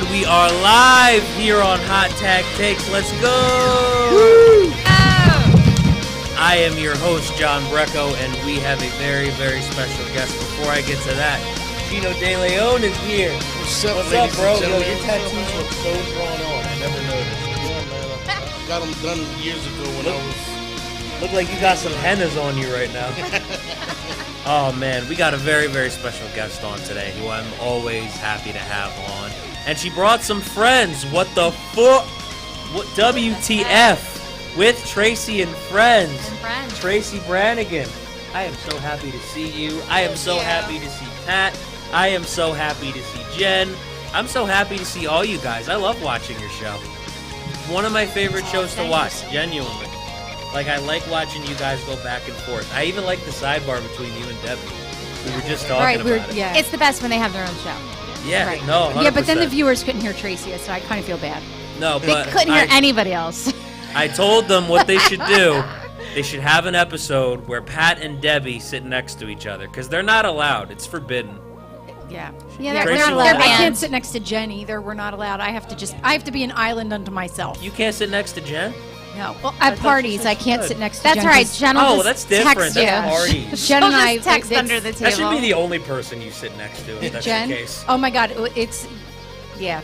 And we are live here on Hot Tag Takes. Let's go! Woo! I am your host, John Brecco, and we have a very, very special guest. Before I get to that, Chinno De Leon is here. What's up, bro? Yo, your tattoos look so drawn on. I never noticed. Yeah, man. I got them done years ago when I was... Look like you got some hennas on you right now. Oh, man. We got a very, very special guest on today who I'm always happy to have on. And she brought some friends. What the fuck? What WTF with Tracy and friends. Tracy Brannigan. I am so happy to see you. I am so happy to see Pat. I am so happy to see Jen. I'm so happy to see all you guys. I love watching your show. One of my favorite shows to watch, genuinely. Like, I like watching you guys go back and forth. I even like the sidebar between you and Debbie. We were just talking about it. Yeah. It's the best when they have their own show. Yeah, right. No, 100%. Yeah, but then the viewers couldn't hear Tracy, so I kind of feel bad. No, but they couldn't hear anybody else. I told them what they should do. They should have an episode where Pat and Debbie sit next to each other, because they're not allowed. It's forbidden. Yeah, they're not allowed. I can't sit next to Jen either. We're not allowed. I have to be an island unto myself. You can't sit next to Jen? No. Well, at parties, I can't sit next to Jen. That's right. Jen will just that's different. text That's you. parties. Jen and I text under the table. That should be the only person you sit next to, if that's Jen? the case. Oh my God, it's yeah.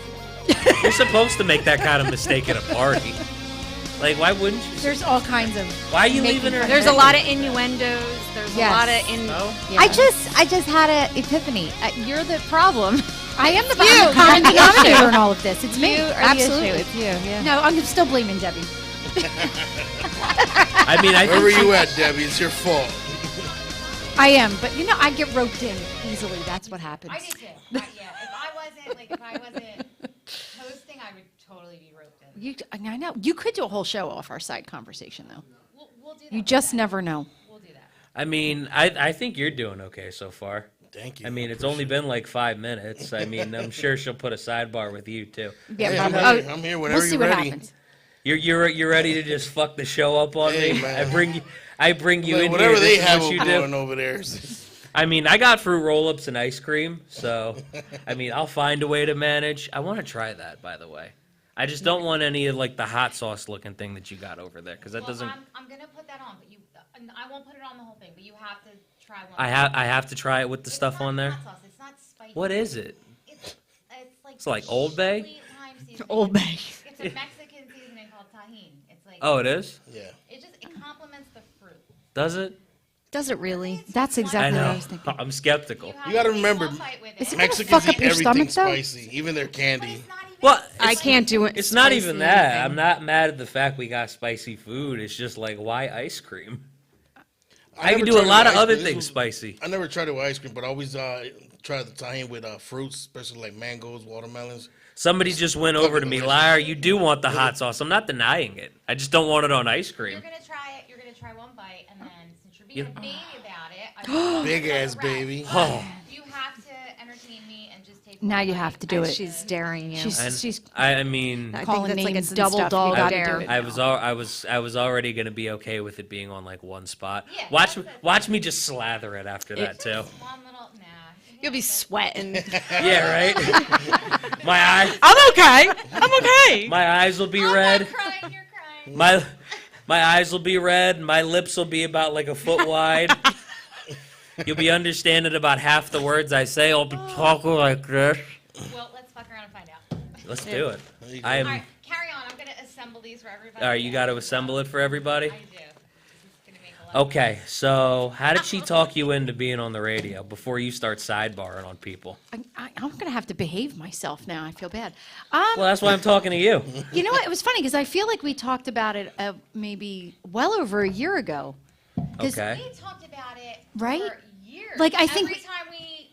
You're supposed to make that kind of mistake at a party. Like, why wouldn't you? There's all kinds of. Why are you leaving her? There's a lot of innuendos. There's a lot of No? Yeah. I just had an epiphany. You're the problem. I am the common denominator in all of this. It's me. You are Absolutely. the issue. It's you. Yeah. No, I'm still blaming Debbie. I mean, Where were you at, Debbie? It's your fault. I am, but I get roped in easily. That's what happens. I do too. If I wasn't hosting, I would totally be roped in. I know. You could do a whole show off our side conversation, though. We'll do that. You just never know. We'll do that. I mean, I think you're doing okay so far. Thank you. I mean, it's only been like 5 minutes. I mean, I'm sure she'll put a sidebar with you too. Yeah, I'm here whenever we'll see you're what ready. happens. You're ready to just fuck the show up on Hey, me? man. I bring you in Whatever here. they This is have what you going do. over there. I mean, I got fruit roll-ups and ice cream, so I mean, I'll find a way to manage. I want to try that, by the way. I just don't want any of like the hot sauce looking thing that you got over there, because that doesn't. I'm gonna put that on, but I won't put it on the whole thing. But you have to try one. I have to try it with the stuff on there. Hot sauce. It's not spicy. What is it? It's like Old Bay? sweet lime seasoning. Old Bay. It's a Mexican seasoning called tahini. It's like. Oh, it is? Yeah. It complements the fruit. Does it? Does it really? That's I exactly what I know. was thinking. I'm skeptical. You gotta remember, Is it gonna Mexicans fuck up eat your everything stomach, though? spicy, even their candy. Well, I can't do it. It's not spicy even that. anything. I'm not mad at the fact we got spicy food. It's just like, why ice cream? I can never do a tried lot it of with other ice cream. things spicy. I never tried it with ice cream, but I always try the tahini with fruits, especially like mangoes, watermelons. Somebody just went over to me, liar, you do want the hot sauce. I'm not denying it. I just don't want it on ice cream. You're gonna try it. You're gonna try one bite, and then since you're being a baby about it, Big ass baby. Oh. you have to entertain me and just take. Now one you bite. have to do it. She's daring you. She's I mean, I calling think that's like names a and double stuff. dog You gotta dare. do it. I was already gonna be okay with it being on like one spot. Yeah, Watch me just slather it after that too. One little nah. You'll be sweating. Yeah, right. I'm okay. My eyes will be I'm red. not crying. You're crying. My eyes will be red. My lips will be about like a foot wide. You'll be understanding about half the words I say. I'll be talking like this. Well, let's fuck around and find out. Let's do it. you go. I am. All right, carry on. I'm gonna assemble these for everybody. All right, you got to assemble it for everybody. I do. This is gonna make a lot. Okay, so how did she talk you into being on the radio before you start sidebarring on people? I'm gonna have to behave myself now. I feel bad. Well, that's why I'm talking to you. You know what? It was funny because I feel like we talked about it maybe well over a year ago. 'Cause Okay. We talked about it Right? for years. Like, I think every time we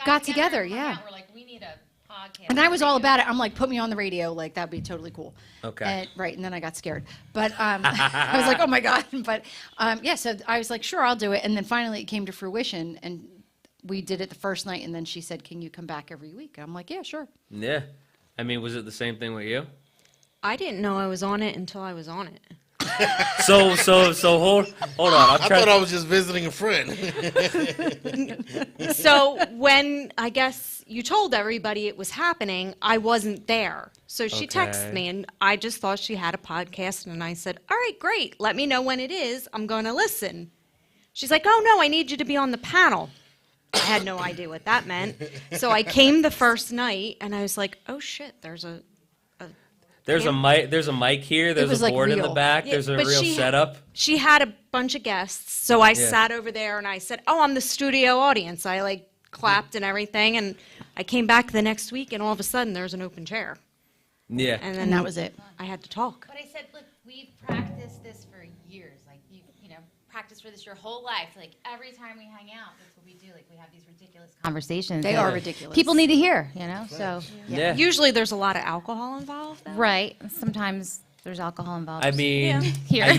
got together, and hung yeah. out, we're like, we need a podcast. And I was all about it. I'm like, put me on the radio. Like, that'd be totally cool. Okay. And, right. And then I got scared. But I was like, oh my God. But yeah, so I was like, sure, I'll do it. And then finally it came to fruition. And we did it the first night. And then she said, can you come back every week? And I'm like, yeah, sure. Yeah. I mean, was it the same thing with you? I didn't know I was on it until I was on it. So hold on. I'm I trying. thought I was just visiting a friend. So when I guess you told everybody it was happening, I wasn't there. So she texted me, and I just thought she had a podcast, and I said, all right, great. Let me know when it is. I'm going to listen. She's like, oh, no, I need you to be on the panel. I had no idea what that meant. So I came the first night, and I was like, oh, shit, there's a mic. There's a mic here. There's was, a like, board in the real. back. Yeah, There's a but real setup. She had a bunch of guests, so I sat over there and I said, "Oh, I'm the studio audience." I like clapped and everything, and I came back the next week, and all of a sudden there's an open chair, Yeah. and then And that was it. I had to talk. But I said, look, we've practiced this for years. Like, you know, practiced for this your whole life. Like, every time we hang out, that's what we do. Like, we have these ridiculous conversations. Conversations. They that are ridiculous. People need to hear, you know. So Yeah. Usually there's a lot of alcohol involved. Though. right. Sometimes there's alcohol involved. I mean, Here. I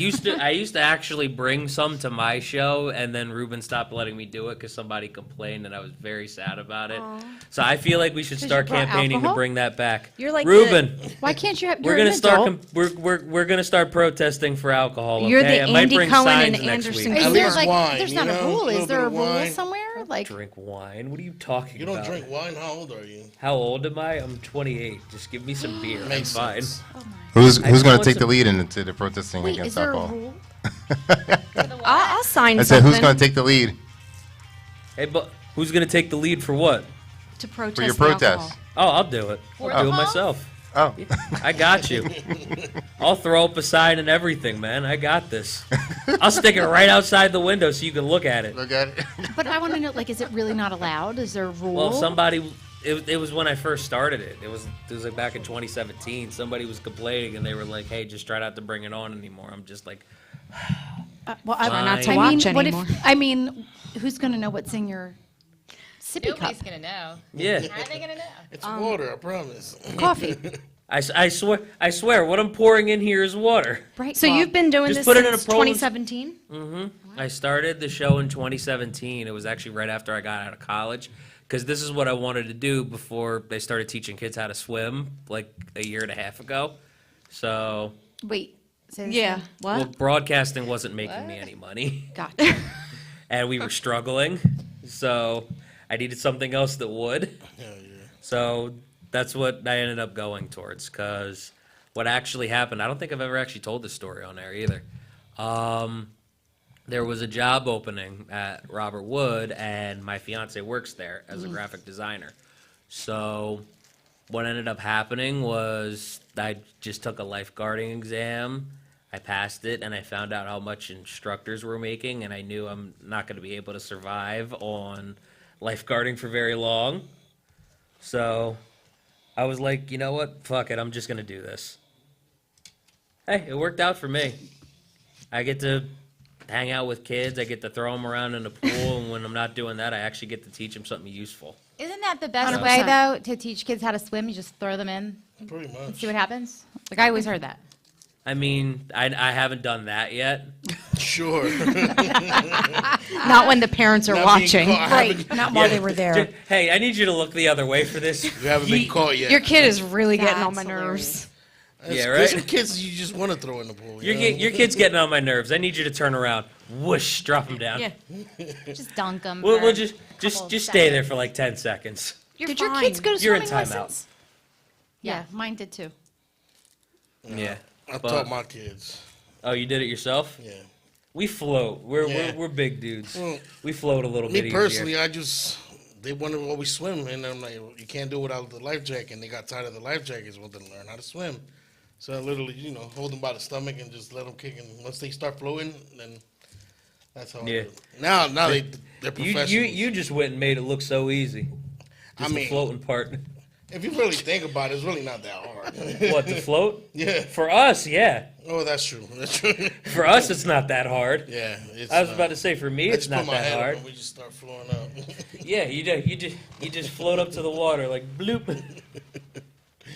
used to actually bring some to my show, and then Ruben stopped letting me do it because somebody complained, and I was very sad about it. So I feel like we should 'Cause start you brought campaigning to alcohol? bring that back. You're like Ruben. Why can't you have? We're you're gonna an start. adult. We're gonna start protesting for alcohol. Okay? You're the I might Andy bring Cohen signs and next Anderson week. Is At there least like? wine, There's you not a know? rule. A Is little there a bit of rule wine. somewhere? Like, Drink wine. What are you talking You don't about? drink wine? How old are you? How old am I? I'm 28. Just give me some beer. I'm Makes fine. sense. Who's I going to want take the some- lead into the protesting wait, is against there a alcohol? rule? I'll sign I said, something who's going to take the lead Hey, but who's gonna take the lead for what? to protest for your the protest? alcohol. Oh, I'll do it. I'll do it myself. Oh, I got you. I'll throw up a sign and everything, man. I got this. I'll stick it right outside the window so you can look at it. look at it. But I want to know, like, is it really not allowed? Is there a rule? Well, somebody. It was when I first started it. It was like back in 2017. Somebody was complaining and they were like, "Hey, just try not to bring it on anymore." I'm just like, well, I, Try not to I watch mean, what anymore. if? I mean, who's going to know what's in your sippy cup? Nobody's going to know. yeah. How are they going to know? It's water, I promise. Coffee, I swear, what I'm pouring in here is water. right? So Well, you've been doing Just this put it in a since Polish- 2017? I started the show in 2017. It was actually right after I got out of college. Because this is what I wanted to do before they started teaching kids how to swim, like a year and a half ago. So, Wait. Say this Yeah. again. What? well, broadcasting wasn't making me any money, Gotcha. and we were struggling. So, I needed something else that would. Hell yeah. So, that's what I ended up going towards. Because what actually happened, I don't think I've ever actually told this story on air either. There was a job opening at Robert Wood, and my fiance works there as a graphic designer. So what ended up happening was I just took a lifeguarding exam. I passed it, and I found out how much instructors were making, and I knew I'm not going to be able to survive on lifeguarding for very long. So I was like, you know what? Fuck it. I'm just going to do this. Hey, it worked out for me. I get to hang out with kids. I get to throw them around in the pool, and when I'm not doing that, I actually get to teach them something useful. Isn't that the best 100%. way though to teach kids how to swim? You just throw them in Pretty and much. see what happens. Like I always heard that. I mean, I haven't done that yet. Sure. Not when the parents are Not being watching. caught. Right. Not while they were there. Hey, I need you to look the other way for this. You haven't been caught yet. Your kid is really getting on my That's nerves. There's- Yeah, there's right? some kids you just want to throw in the pool. Your, you know? your kid's getting on my nerves. I need you to turn around. Whoosh, drop him down. Yeah. Just dunk them. We'll just stay there for like 10 seconds. You're Did fine. your kids go to You're in swimming timeout. lessons? Yeah, mine did too. Yeah. I but- taught my kids. Oh, you did it yourself? Yeah. We float. Yeah. We're big dudes. Well, We float a little bit Me easier. personally, they wanted to always swim, and I'm like, you can't do it without the life jacket. And they got tired of the life jackets, wanted to learn how to swim. So I literally, hold them by the stomach and just let them kick. And once they start floating, then that's how. I Yeah. do it. Now they're You professionals. you just went and made it look so easy. Just I mean- the floating part. If you really think about it, it's really not that hard. What, to float? Yeah. For us, yeah. Oh, that's true. That's true. For us, it's not that hard. Yeah. It's, I was about to say, for me, I it's just not put my that head up hard. and we just start flowing up. Yeah, you just float up to the water like bloop.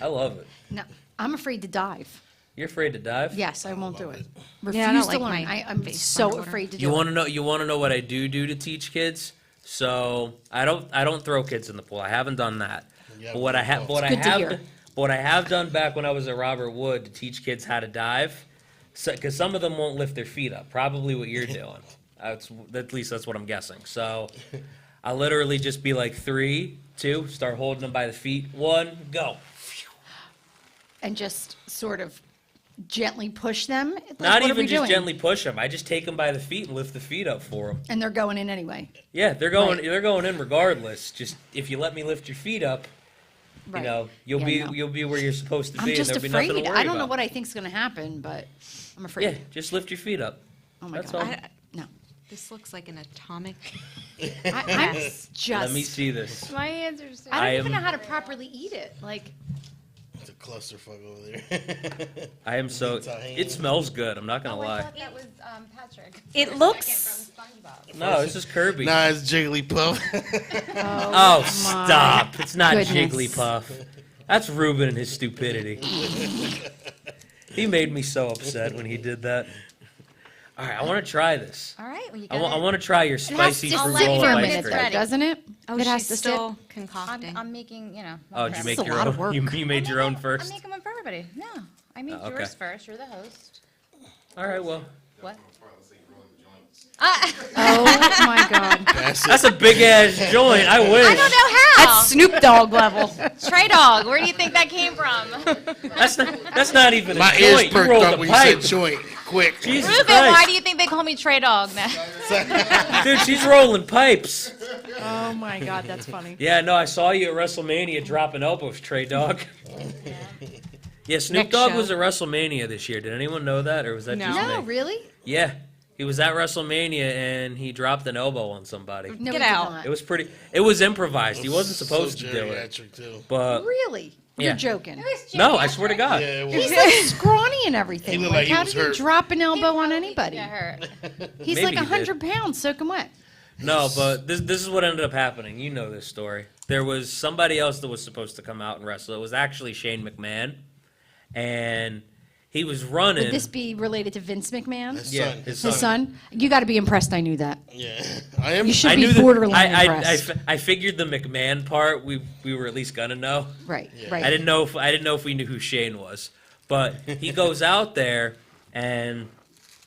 I love it. No, I'm afraid to dive. You're afraid to dive? Yes, I won't do it. Refuse Yeah, I don't to like learn. my I'm face so underwater. afraid to do You it. want to know? You want to know what I do to teach kids? So I don't throw kids in the pool. I haven't done that. Yeah, But what I have, well, what I good to have, hear. what I have done back when I was at Robert Wood to teach kids how to dive. because some of them won't lift their feet up. Probably what you're doing. At least that's what I'm guessing. So I literally just be like 3, 2, start holding them by the feet. 1, go. And just sort of gently push them. Like, Not what are even we just doing? gently push them. I just take them by the feet and lift the feet up for them. And they're going in anyway. Yeah, they're going. Right. They're going in regardless. Just if you let me lift your feet up, Right. you know, you'll be where you're supposed to I'm be. just and there'll be nothing afraid. to worry I don't know about. what I think's going to happen, but I'm afraid. Yeah, just lift your feet up. Oh my That's God. all. No. This looks like an atomic. I'm just. Let me see this. My hands are so. I I don't even am- know how to properly eat it. Like, It's a clusterfuck over there. I am so. Tahini. It smells good. I'm not gonna Oh, I lie. thought that was Patrick. It For a looks- second from SpongeBob. No, this is Kirby. Nah, it's Jigglypuff. Oh, stop! It's not goodness. Jigglypuff. That's Ruben and his stupidity. He made me so upset when he did that. All right, I want to try this. All right, well, you I got want to try your it has spicy to fruit sit roll for a of ice minute, cream. though, ready. doesn't it? Oh, it has she's to still sit. concocting. I'm making, Oh, one did you for make That's a your lot own? of work. You made your own first. I'm making one for everybody. No, I made Oh, okay. yours first. You're the host. All right, well, What? Oh my God. that's a big ass joint. I wish. I don't know how. That's Snoop Dogg level. Trey Dog. Where do you think that came from? That's not even My a ears joint. You perked rolled up a when you pipe. said joint. Quick. Jesus Ruben, Christ. why do you think they call me Trey Dog now? Dude, she's rolling pipes. Oh my God, that's funny. Yeah, no, I saw you at WrestleMania dropping elbows, Trey Dog. Yeah, Snoop Next Dogg show. was at WrestleMania this year. Did anyone know that, or was that No. just No, me? really? Yeah, he was at WrestleMania and he dropped an elbow on somebody. No, Get we did out. not. It was pretty. It was improvised. He wasn't supposed to do it, geriatric, too. but Really? Yeah. You're joking. no, I swear to God. Yeah, it He's was. like scrawny and everything. He looked Like, like he how was did he hurt. drop an elbow on anybody? Get hurt. He's Maybe like he did. 100 pounds, soaking wet. No, but this is what ended up happening. You know this story. There was somebody else that was supposed to come out and wrestle. It was actually Shane McMahon, and he was running. Would this be related to Vince McMahon? His Yeah, son. his His son? You got to be impressed. I knew that. Yeah. I am. You should I be knew that. borderline impressed. I figured the McMahon part we were at least gonna know. Right, Yeah. right. I didn't know if we knew who Shane was, but he goes out there and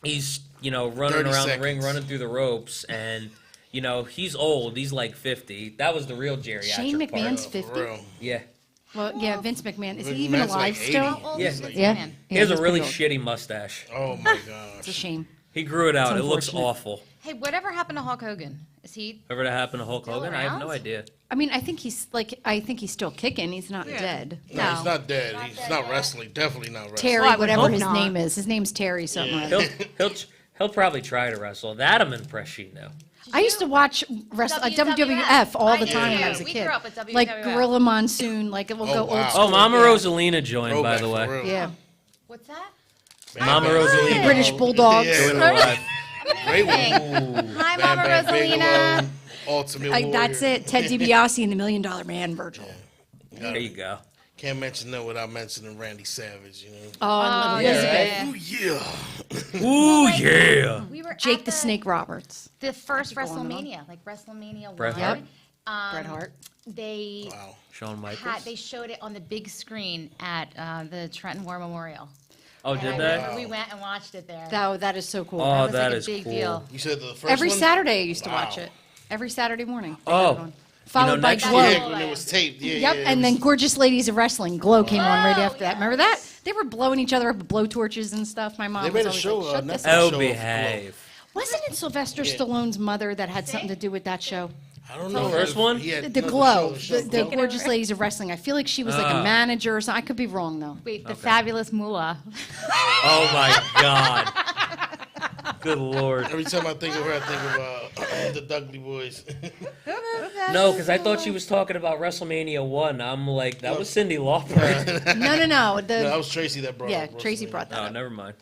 he's running 30 around the ring, seconds. running through the ropes, and he's old. He's like 50. That was the real geriatric Shane part. McMahon's For 50? real. Yeah, Well, yeah, Vince McMahon. Is he Vince even McMahon's alive like 80. still? How old Yeah. is this Yeah. man? he has a he's really pretty old. shitty mustache. Oh, my It's a gosh. shame. He grew it out. It looks unfortunate. awful. Hey, whatever happened to Hulk Hogan? Is he? Ever that happened to Hulk Still Hogan? I have no around? idea. I mean, I think he's still kicking. He's not dead. No, he's not dead. He's not wrestling. Definitely not wrestling. Terry, Well, I would whatever hope his not. name is. His name's Terry something. Yeah. Like that. He'll probably try to wrestle. That I'm impressed, Chinno. I used to watch WWF all the I time did when I too. was a We kid. grew up with WWF. Like Gorilla Monsoon. Like we'll go wow. old school. Oh, Mama yeah. Rosalina joined, by Throwback the for way. real. Yeah. What's that? Mama Rosalina. British Bulldogs. Yeah. Joined live. Great one. Hi, Bam Mama Bam Rosalina. Bigelow, Ultimate Warrior. That's it. Ted DiBiase and the $1 Million Man, Virgil. There you go. Can't mention that without mentioning Randy Savage, Oh, and Elizabeth. yeah. Ooh, yeah. We were Jake at the Snake Roberts. The first going on. WrestleMania, like WrestleMania Bret 1. Hart? Bret Hart. They Wow. Shawn Michaels. they showed it on the big screen at the Trenton War Memorial. Oh, And I did remember they? we went and watched it there. That is so cool. Oh, that was that like is a big cool. deal. You said the first Every one? Saturday I used to watch Wow. it. Every Saturday morning. they Oh. had it on. Followed by next Glow. year- Yeah, when it was taped. Yeah, Yep, yeah. it and then was- Gorgeous Ladies of Wrestling. Glow came on right Oh, after that. Remember that? They were blowing each other up with blowtorches and stuff. My mom They was made a always show, like, shut Netflix this show up. Oh, of behave. Wasn't it Sylvester Stallone's mother that had something to do with that show? I don't know. first if one? he had- The no, Glow, show, the Glow. Gorgeous Ladies of Wrestling. I feel like she was like a manager or something. I could be wrong though. Wait, the fabulous Moolah. Oh my God. Good Lord. Every time I think of her, I think of the Dudley Boys. No, because I thought she was talking about WrestleMania 1. I'm like, that was Cindy Lauper. No. No, that was Tracy that brought Yeah, up Tracy WrestleMania. brought that Oh, up. never mind.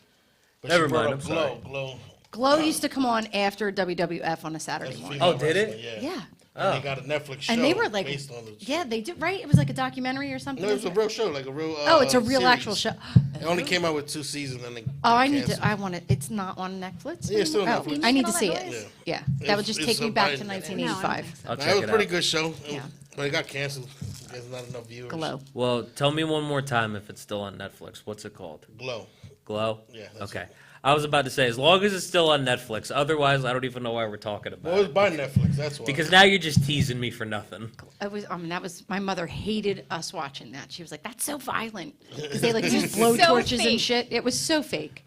But Never she brought mind, up I'm Glow. sorry. Glow. Glow used to come on after WWF on a Saturday That's morning. female Oh, did it? wrestling, Yeah. And they got a Netflix show And they were like, based on the yeah, they did, right? It was like a documentary or something. No, it's a real show, like a real. Oh, it's a real series. actual show. It only came out with 2 seasons, and they. Oh, I need canceled. to. I want it. It's not on Netflix. Yeah, it's still on anymore? Netflix. I need to You see making all it. that Yeah, It's- that would just it's take me a back bite. to No, I don't 1985. think so. I'll Nah, check it was a it pretty out. good show, Yeah. but it got canceled. There's not enough viewers. Glow. Well, tell me one more time if it's still on Netflix. What's it called? Glow. Glow? Yeah, that's Okay. it. I was about to say, as long as it's still on Netflix. Otherwise, I don't even know why we're talking about Well, it's it. by Netflix. That's why. Because now you're just teasing me for nothing. It was, that was, my mother hated us watching that. She was like, that's so violent. Because they like use blow So torches and fake. shit. It was so fake.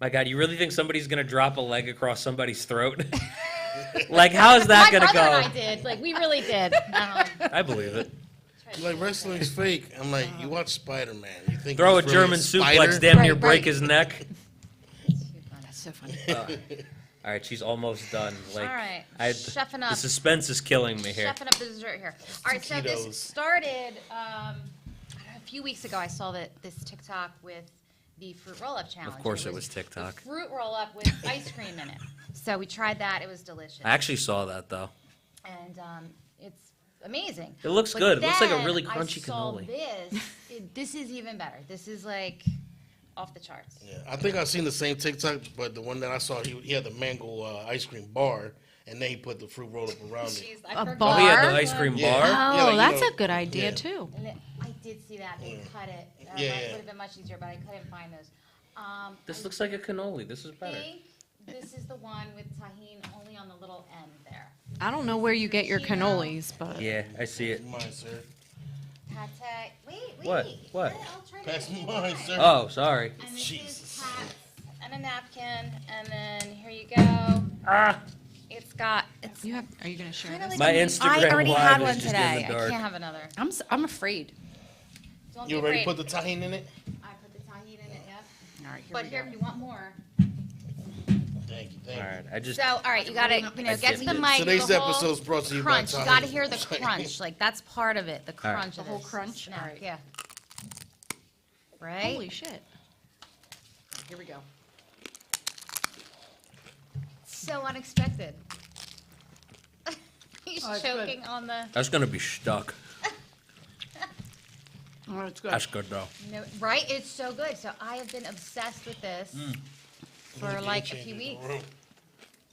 My God, you really think somebody's going to drop a leg across somebody's throat? Like, how is that My going to brother and I go? did. Like, we really did. I believe it. Like, wrestling's fake. I'm like, you watch Spider-Man. You think Throw a he's really German spider? suplex, damn near Right, break right. his neck. That's so funny. All right, she's almost done. Like, All right, I, chefing the up. suspense is killing me here. Chefing up the dessert here. All right, so Taquitos. this started a few weeks ago. I saw this TikTok with the fruit roll-up challenge. Of course it was TikTok. The fruit roll-up with ice cream in it. So we tried that. It was delicious. I actually saw that, though. And it's amazing. It looks But good. It looks like a then really crunchy I saw cannoli. this is even better. This is like off the charts. Yeah, I think I've seen the same TikTok, but the one that I saw, he had the mango ice cream bar, and then he put the fruit roll up around it. Jeez, I forgot. Oh, he had the bar? ice cream Yeah. bar? Yeah, Oh, like, you that's know, a good idea yeah. too. And I did see that. They cut it. Yeah, It yeah. would have been much easier, but I couldn't find those. This looks like a cannoli. This is I better. think this is the one with tahini only on the little end there. I don't know where you get your cannolis, but Yeah, I see it. Mine, sir. Pate. Wait. What? What? I'll try to Pass get me you mine, one. sir. Oh, sorry. And this Jesus. is pat and a napkin, and then here you go. Ah, It's you have. Are you going to share kinda this? like my a- Instagram I already live had is one just today. in the I dark. can't have another. I'm afraid. Don't You be already afraid. put the tahini in it? I put the tahini in it, yep. All right, here But we here, go. if you want more. Thank you, thank All you. right, I just. So, all right, you gotta, I get to the dipped mic. Today's the whole episode is brought to you by crunch. You Tahini. gotta hear the crunch. Like that's part of it. The All right. crunch. The of whole this crunch? snack, All right. Yeah. Right. Holy shit! Here we go. So unexpected. He's Oh, it's good. choking on the. That's going to be stuck. Oh, it's good. That's good, though. No, right? It's so good. So I have been obsessed with this for Game like a changer few in the weeks. room.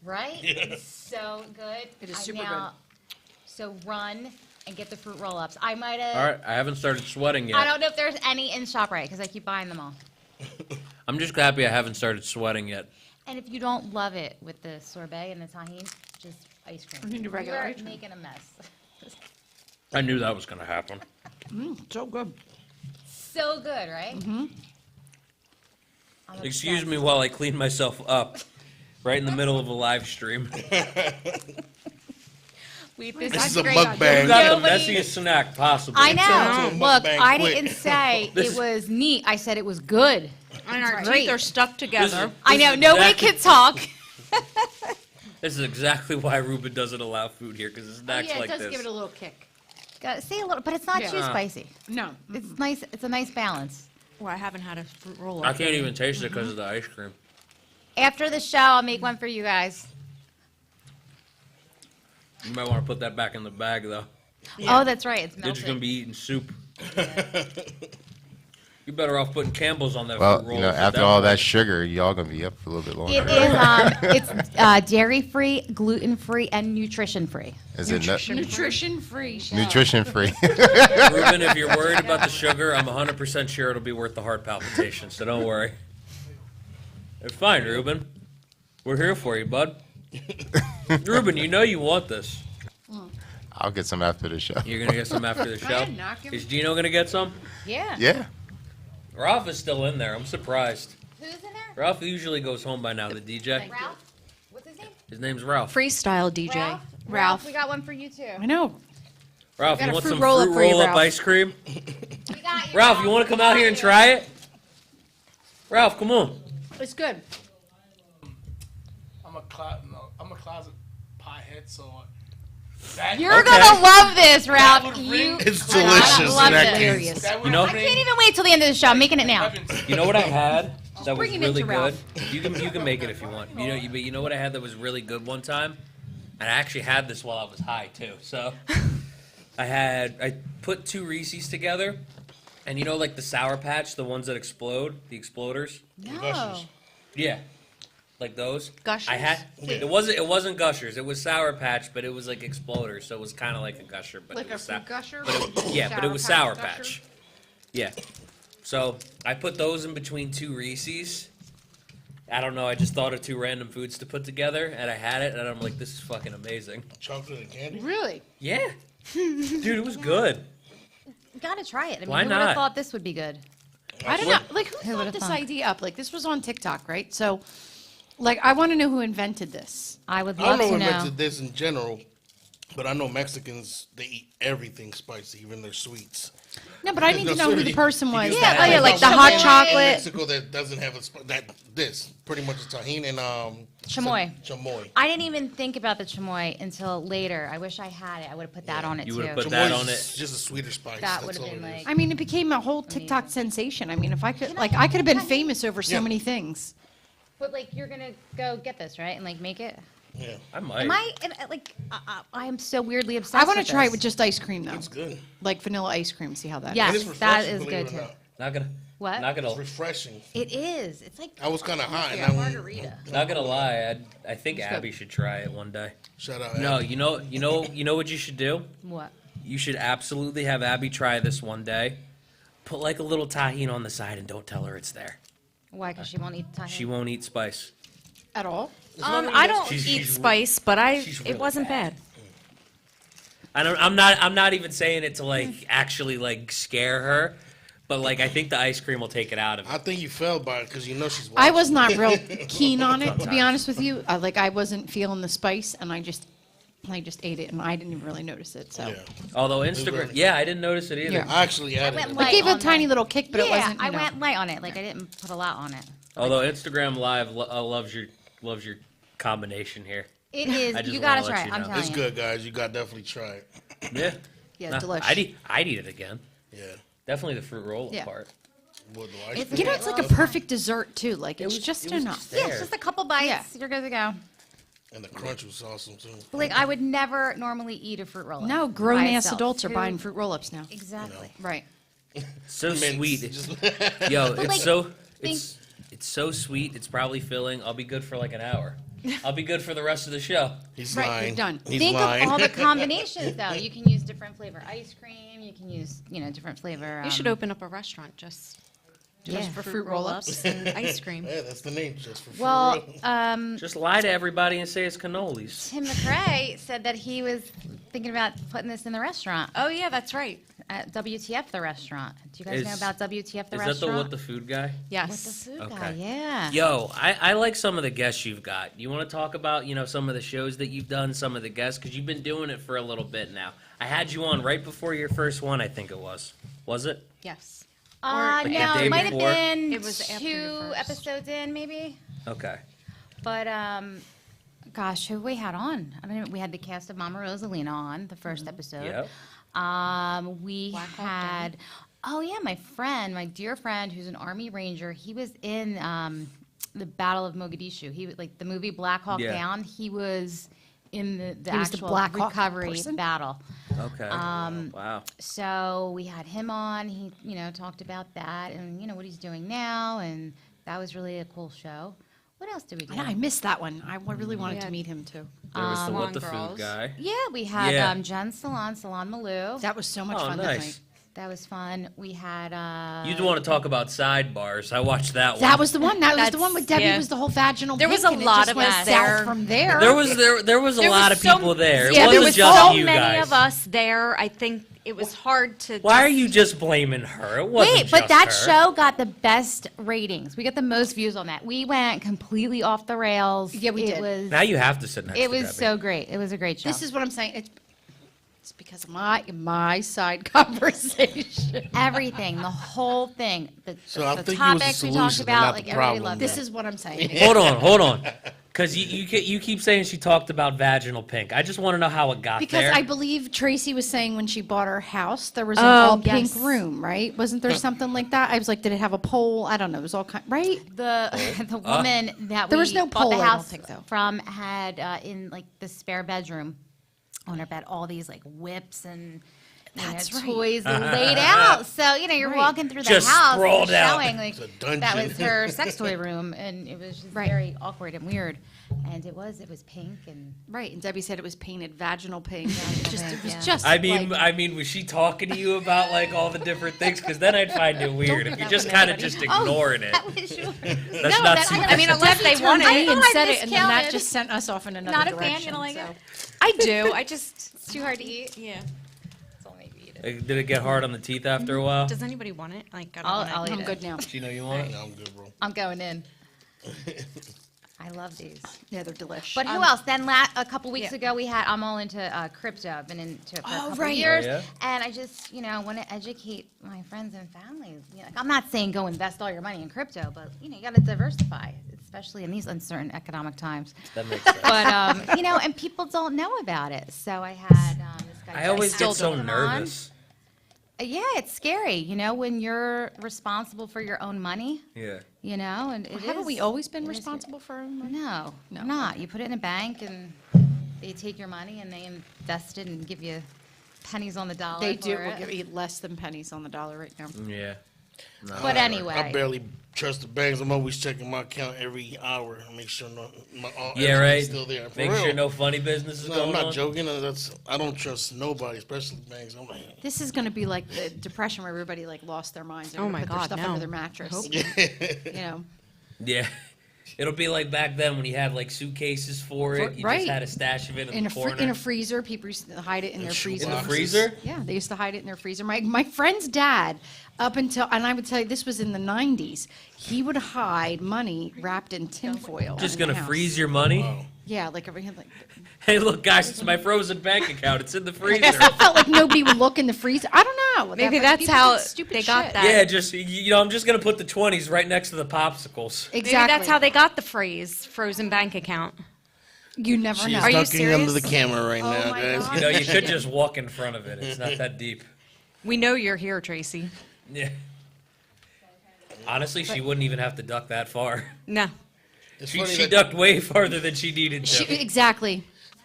Right? It's so good. It is I super now, So run and get the fruit roll-ups. I might have. All right, I haven't started sweating I yet. don't know if there's any in ShopRite because I keep buying them all. I'm just happy I haven't started sweating yet. And if you don't love it with the sorbet and the tahini, just ice cream. We need regular You're ice cream. making a mess. I knew that was going to happen. So good. So good, right? Mm-hmm. Excuse me while I clean myself up right in the middle of a live stream. This is a great. You mukbang. got the Nobody- messiest snack possible. I Turn to know. a Look, mukbang I quick. didn't say This it is- was neat. I said it was good. And our Great. teeth are stuck together. I know. Nobody can talk. This is exactly why Ruben doesn't allow food here, because it's Oh, snacks yeah, it like does this. give it a little kick. Got say a little, but it's not too Yeah. spicy. No. It's nice. It's a nice balance. Well, I haven't had a fruit roll. I can't even taste it because of the ice cream. After the show, I'll make one for you guys. You might want to put that back in the bag, though. Oh, that's right. It's You're just going to melted. be eating soup. You're better off putting Campbell's on that Well, fruit roll. you know, at after that all that point. sugar, y'all gonna be up for a little bit longer. It's dairy-free, gluten-free, and nutrition-free. Is it Nutrition free. nutrition free? Ruben, if you're worried about the sugar, I'm 100% sure it'll be worth the heart palpitations, so don't worry. It's fine, Ruben. We're here for you, bud. Ruben, you know you want this. I'll get some after the show. You're going to get some after the show? ahead, knock him. Is Gino going to get some? Yeah. Yeah. Ralph is still in there. I'm surprised. Who's in there? Ralph usually goes home by now, the DJ. Ralph. What's his name? His name's Ralph. Freestyle DJ. Ralph. We got one for you too. I know. Ralph, got you a want fruit some roll-up fruit for you, roll-up Ralph. ice cream? We got you, Ralph, you want to come out here and try it? Ralph, come on. It's good. I'm a closet pothead, so that, You're Okay. gonna love this, Ralph. would You. ring- It's I delicious love in that it. case. Hilarious. that would You know- I ring can't even wait till the end of the show. I'm making it now. heavens. You know what I had that was bring him really into good? Ralph. You can make it if you want. You know what I had that was really good one time? And I actually had this while I was high too. So I put 2 Reese's together, and you know, like the Sour Patch, the ones that explode, the exploders. No. Yeah, like those. Gushers? I had it wasn't Gushers. It was Sour Patch, but it was like exploders, so it was kind of like a gusher, but Like it a was fruit gusher? But it was Sour Patch. Yeah. So I put those in between 2 Reese's. I don't know. I just thought of 2 random foods to put together, and I had it, and I'm like, this is fucking amazing. Chocolate and candy. Really? Yeah, dude, it was good. You gotta try it. I mean, Why who would have not? thought this would be good? I don't know. Like, who thought would've this thunk? idea up? Like, this was on TikTok, right? So, like, I want to know who invented this. I would I don't love know to who know. invented this in general, but I know Mexicans, they eat everything spicy, even their sweets. No, but I need to know who the person was. Because Yeah, that- oh, yeah, like that's the something hot in chocolate. Mexico that doesn't have this pretty much is tahini and Chamoy. Chamoy. I didn't even think about the chamoy until later. I wish I had it. I would have put that on it You too. would've put Chamoy that on is it. just a sweeter spice. That That's would've all been it is. like- I mean, it became a whole TikTok sensation. I mean, if I could, like, I could have been famous over so Yeah. many things. But like, you're gonna go get this, right, and like make it. Yeah, I might. Am I like? I am so weirdly obsessed. I want to with try it this. with just ice cream, though. it's good. Like vanilla ice cream. See how that is. Yes, It is that refreshing, is believe good it or too. not. Not gonna. What? Not gonna. It's refreshing. It is. It's like I was kind of hot, and a I margarita. Not gonna lie. I think Abby should try it one day. Shout out. No, Abby. you know what you should do? What? You should absolutely have Abby try this one day. Put like a little tahini on the side and don't tell her it's there. Why? Because she won't eat tahini. She won't eat spice. At all. I don't She's- eat she's- spice, but she's it really wasn't bad. bad. I'm not even saying it to like actually like scare her, but like I think the ice cream will take it out of it. I think you fell by it because you know she's. I Watching. was not real keen on it, to be Sometimes. honest with you. I wasn't feeling the spice, and I just ate it, and I didn't even really notice it. So Yeah, Although Instagram, yeah, I didn't notice it either. Yeah. I actually added went it. light it gave it a on tiny the- little kick, but it yeah, wasn't. I You know. went light on it. Like I didn't put a lot on it. Although Instagram Live loves your combination here. It is. I just You gotta wanna let try it. you I'm know. telling It's you. good, guys. You got definitely try it. Yeah. Yeah, Nah, delish. I'd eat it again. Yeah. Definitely the fruit roll Yeah. part. What do I? It's You know, it's like a perfect dessert too. Like it's just enough. Yeah, it's just a couple bites. Yeah. You're good to go. And the crunch was awesome too. But, like I would never normally eat a fruit roll. No, grown by ass itself. adults are Who- buying fruit roll-ups now. Exactly. Right. So Mints. sweet. Just- Yo, it's like, so think- it's so sweet. It's probably filling. I'll be good for like an hour. I'll be good for the rest of the show. He's Right, lying. you're done. He's Think lying. of all the combinations though. You can use different flavor ice cream. You can use different flavor. You should open up a restaurant just yeah. for fruit roll-ups. and ice cream. Yeah, that's the name. Just for Well, free. Just lie to everybody and say it's cannolis. Tim McRae said that he was thinking about putting this in the restaurant Oh yeah, that's right. at WTF the restaurant. Do you guys know Is- about WTF the Is that restaurant? the what the food guy? Yes. What the food Okay. guy? Yeah. Yo, I like some of the guests you've got. You want to talk about, some of the shows that you've done, some of the guests, because you've been doing it for a little bit now. I had you on right before your first one, I think it was. Was it? Yes. Like the No, day it might have before? been It was after your 2 first. episodes in, maybe. Okay. But gosh, who we had on? I mean, we had the cast of Mama Rosalina on the first episode. Yep. We Black Hawk had, oh yeah, my dear friend, who's an Army Ranger. He was in the Battle of Mogadishu. He was like the movie Black Hawk Yeah. Down. He was in the He was the actual Black Hawk recovery person? battle. Okay. Wow. So we had him on. He, talked about that and what he's doing now, and that was really a cool show. What else did we do? I missed that one. I really wanted to Yeah. meet him too. There was the what Salon the Girls. food guy. Yeah, we had Yeah. Jen Salon Malou. That was so much Oh, fun that nice. night. That was fun. We had. You'd want to talk about sidebars. I watched that one. That was the one. That was the That's- one with Debbie. yeah. Was the whole vaginal? There was pink, a and it lot just of went us south there. from there. There was a There lot was of so- people there. It Yeah, there wasn't was just so you many guys. of us there. I think it was hard to. Why are you just blaming her? It wasn't Wait, but just that her. show got the best ratings. We got the most views on that. We went completely off the rails. Yeah, we it did. Was, Now you have to sit next it to was Debbie. so great. It was a great show. This is what I'm saying. It's because of my side conversation. everything, the whole thing. So I the think you was the topics we talked solution and about, not like the everybody problem. loved This it. is what I'm saying. Hold on. Because you keep saying she talked about vaginal pink. I just want to know how it got Because there. I believe Tracy was saying when she bought her house, there was an Oh, all pink yes. room, right? Wasn't there something like that? I was like, did it have a pole? I don't know. It was all kind, right? The woman that There we was no bought pole, the I don't house think, though. from had in like the spare bedroom on her bed all these like whips and That's right. toys laid out. So, you're walking through the Just house sprawled and out. showing, like, It's a dungeon. that was her sex toy room, and it was just Right. very awkward and weird. And it was pink and Right, and Debbie said it was painted vaginal pink. It was yeah. just. I mean, like, was she talking to you about like all the different things? Because then I'd find it weird if you're just kind of just ignoring it. that was yours. That's not super. I mean, unless they want turned to it. me and I said it, and then that miscounted. just sent us off in another Not a direction. fan, you don't like so. it? I do. I just It's too hard to eat. yeah. So maybe eat it. Did it get hard on the teeth after a while? Does anybody want it? Like, I don't I'll want eat I'm it. good now. You know you want it? No, I'm good, bro. I'm going in. I love these. Yeah, they're delicious. But who else? Then a couple weeks ago, I'm all into crypto. I've been into it for a couple right. years. Oh, yeah? And I just, want to educate my friends and family. Like, I'm not saying go invest all your money in crypto, but, you got to diversify, especially in these uncertain economic times. That makes sense. But, and people don't know about it. So I had this guy. I always Justin get so come on. nervous. Yeah, it's scary, when you're responsible for your own money, Yeah. and haven't we always been it is- responsible for our own money? No, not. You put it in a bank and they take your money and they invest it and give you pennies on the dollar. They do. for We'll it. give you less than pennies on the dollar right now. Yeah. But anyway, I barely trust the banks. I'm always checking my account every hour and make sure Yeah, right. everything's still there. For Make real. sure no funny business is No, going I'm not on. joking. I don't trust nobody, especially banks. I'm like, This is going to be like the depression where everybody like lost their minds and Oh put my their God, stuff no. under their mattress. Yeah. It'll be like back then when you had like suitcases for it. You Right. just had a stash of it in the corner. in a freezer. People used to hide it in their freezer. In the freezer? Yeah, they used to hide it in their freezer. My friend's dad, up until, and I would tell you this was in the 90s, he would hide money wrapped in tinfoil. Just in the gonna house. freeze your money? Yeah, like everything. Like, Hey, look, guys, it's my frozen bank account. It's in the freezer. I felt like nobody would look in the freezer. I don't know. Maybe But that's people how did stupid they got shit. that. Yeah, just I'm just gonna put the 20s right next to the popsicles. Exactly. Maybe that's how they got the phrase "frozen bank account." You never she's know. Are you ducking under the serious? camera right now, my guys. God. You know, you could just walk in front of it. It's not that deep. We know you're here, Tracy. Yeah. Honestly, she wouldn't even have to duck that far. No, It's She, funny she that- ducked way farther than she needed to. Exactly.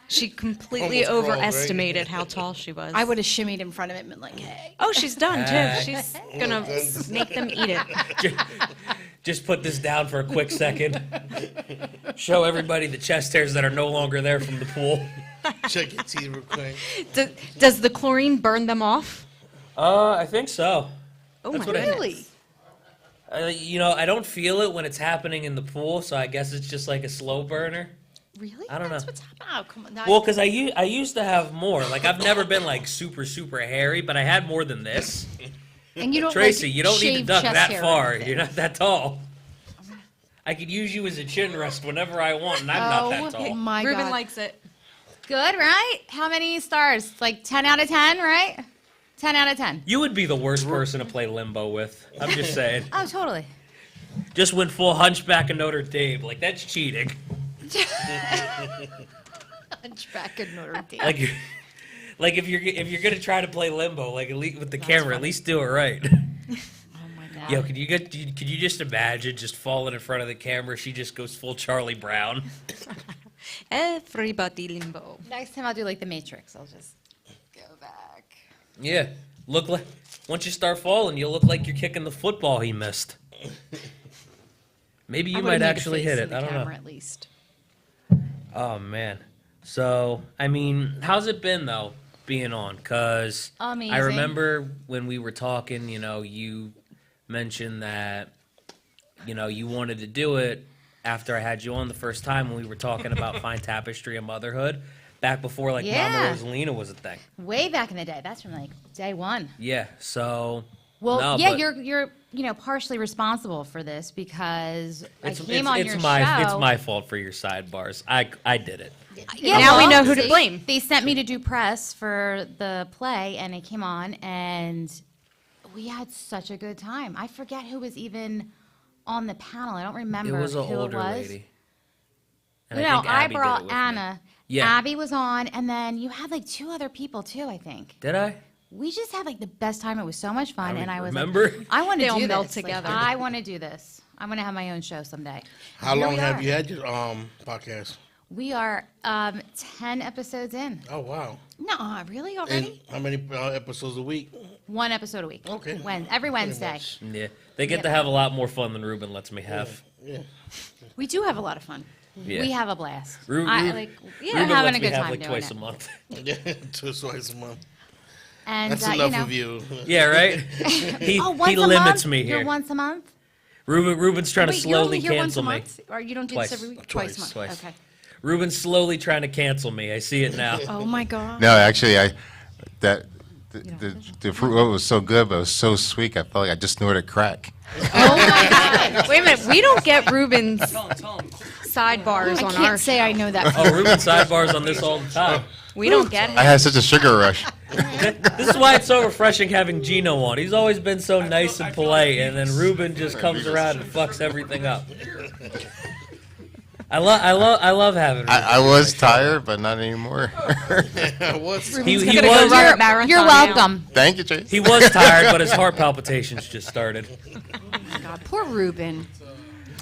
she completely Almost crawled, right? overestimated how tall she was. I would have shimmied in front of it and been like, hey. Oh, she's done too. She's gonna done. make them eat it. Just put this down for a quick second. Show everybody the chest hairs that are no longer there from the pool. Check your teeth real quick. Does the chlorine burn them off? I think so. Oh That's my what I- goodness. Really? I don't feel it when it's happening in the pool, so I guess it's just like a slow burner. Really? I don't That's know. what's happening. Oh, come on. Well, because I used to have more. Like, I've never been, like, super, super hairy, but I had more than this. And you don't Tracy, like, you don't need to shave duck chest that hair or far. anything. You're not that tall. I could use you as a chin rest whenever I want, and I'm not that Oh tall. my Ruben God. likes it. good, right? How many stars? Like 10 out of 10, right? 10 out of 10. You would be the worst person to play limbo with. I'm just saying. Oh, totally. Just went full Hunchback of Notre Dame. Like, that's cheating. Hunchback of Notre Dame. Like if you're gonna try to play limbo, like at least with the camera, at least do it right. Oh my God. Yo, could you just imagine just falling in front of the camera? She just goes full Charlie Brown. Everybody limbo. Next time I'll do like the Matrix. I'll just go back. Yeah, look like once you start falling, you'll look like you're kicking the football he missed. Maybe I you would've might made a actually face hit in it. the I don't know. camera At least. Oh man. So I mean, how's it been though, being on? Cause Amazing. I remember when we were talking. You mentioned that you wanted to do it after I had you on the first time when we were talking about Fine Tapestry and motherhood, back before like Mama Yeah. Rosalina was a thing. Way back in the day. That's from like day one. Yeah. So. Well, no, yeah, but you're partially responsible for this because I It's came on your my show. it's my fault for your sidebars. I did it. Yeah, Now we well, know who to they- blame. They sent me to do press for the play, and I came on, and we had such a good time. I forget who was even on the panel. I don't remember It was an who older it was. lady. And No, think I Abby did it brought with me. Anna. Yeah. Abby was on, and then you had like two other people too, I think. Did I? We just had like the best time. It was so much fun, I and I was remember. like, I want to They all do meld this. Like, together. I want to do this. I'm going to have my own show someday. How Here long we have are. you had your podcast? We are 10 episodes in. Oh wow! No, really And already? how many episodes a week? 1 episode a week. Okay. Every Wednesday. much. Yeah, they get to have a lot more fun than Ruben lets me have. Yeah. We do have a lot of fun. Yeah. We have a blast. Ru- I, Ru- like, Ruben we're having lets a me good have time like doing twice it. a month. Yeah, twice a month. And That's you enough know, of you. Yeah, right. He once he a limits month? me here. You're once a month? Ruben's trying to Wait, you're only slowly here once a cancel me. month? Or you don't do Twice. this every week? Twice. a month. Twice. Okay. Ruben's slowly trying to cancel me. I see it now. Oh my God. No, actually, the fruit roll was so good, but it was so sweet. I felt like I just snorted crack. Oh my God. Wait a minute. We don't get Ruben's Tell him. sidebars I on can't our say I know that. Oh, Ruben sidebars on this all the time. We don't get I it. had such a sugar rush. This is why it's so refreshing having Gino on. He's always been so nice and polite, and then Ruben just comes around and fucks everything up. I love having Ruben. I was tired, but not anymore. What's He Gonna go was run a marathon You're now. welcome. Thank you, Tracy. he was tired, but his heart palpitations just started. God, poor Ruben.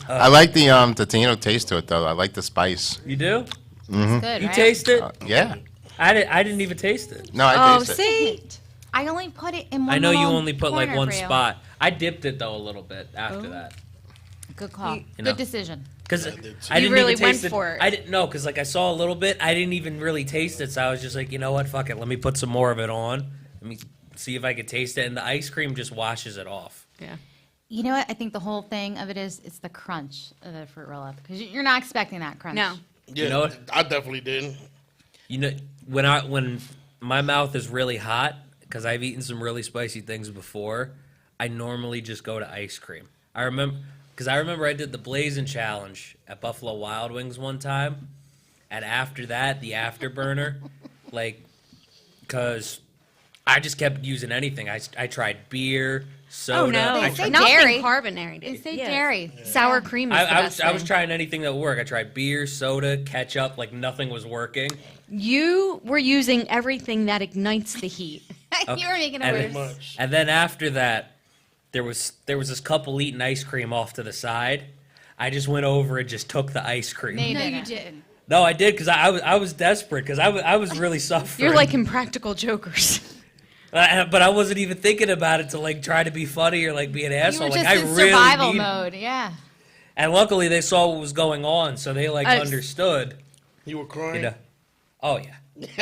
I like the Totino taste to it, though. I like the spice. You do? It's good, You right? taste it? Yeah. I didn't even taste it. No, I Oh, taste it. see? I only put it in one I know you little only put like corner one for you. spot. I dipped it though a little bit after that. Good call. You know. Good decision. Because I did too. I didn't really even taste went for it. I didn't know because like I saw a little bit. I didn't even really taste it, so I was just like, you know what, fuck it. Let me put some more of it on. Let me see if I could taste it, and the ice cream just washes it off. Yeah. You know what? I think the whole thing of it is it's the crunch of the fruit roll up because you're not expecting that crunch. No. Yeah, You know what? I definitely didn't. You know, when my mouth is really hot because I've eaten some really spicy things before, I normally just go to ice cream. I remember I did the Blazing Challenge at Buffalo Wild Wings one time, and after that, the afterburner, like, because I just kept using anything. I tried beer, soda. Oh, no. They say Nothing dairy. carbonated. They say Yeah. dairy. Sour cream is the I best was thing. trying anything that would work. I tried beer, soda, ketchup, like nothing was working. You were using everything that ignites the heat. You were making And it then- worse. Much. And then after that, there was this couple eating ice cream off to the side. I just went over and just took the ice cream. They No, you didn't. didn't. No, I did because I was desperate because I was really suffering. You're like Impractical Jokers. But I wasn't even thinking about it to like try to be funny or like be an You asshole. were Like just I in really survival need- mode. Yeah. And luckily they saw what was going on, so they like understood. You were crying. You know. Oh yeah,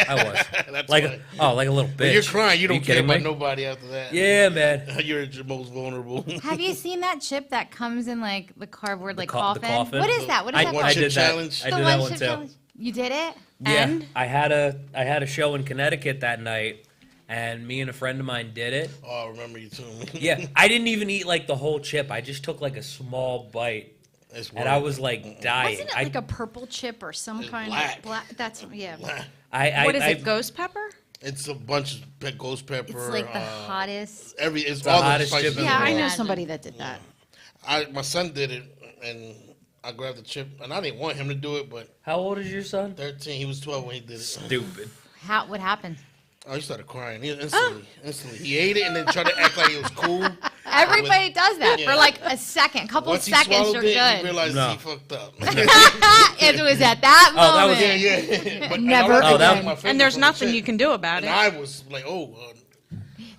I was That's like why. like a little bitch. When you're crying, you Are don't care kidding about me? nobody after that. Yeah, man. You're at your most vulnerable. Have you seen that chip that comes in like the cardboard like The coffin? coffin? What is that? What is that One I called? chip did that. challenge? I The did one that one chip too. challenge? You did it? Yeah, And? I had a show in Connecticut that night, and me and a friend of mine did it. Oh, I remember you telling me. Yeah, I didn't even eat like the whole chip. I just took like a small bite, It's and I was like dying. Wasn't it like a purple chip or some kind black. of black? That's yeah. What is it, ghost pepper? It's a bunch of ghost pepper. It's like the hottest. It's The all hottest the spices. chip in Yeah, the I know Imagine. somebody that did that. My son did it, and I grabbed the chip, and I didn't want him to do it, but How old is your son? 13, he was 12 when he did it. Stupid. What happened? Oh, he started crying instantly. He ate it and then tried to act like it was cool. Everybody does that Yeah. for like a second, couple Once he seconds. swallowed You're it, he good. realized No. he fucked up. It was at that moment. that was- yeah. But Never I wanted to again. take my finger And there's from the nothing chip. you can do about And it. I was like, I Oh,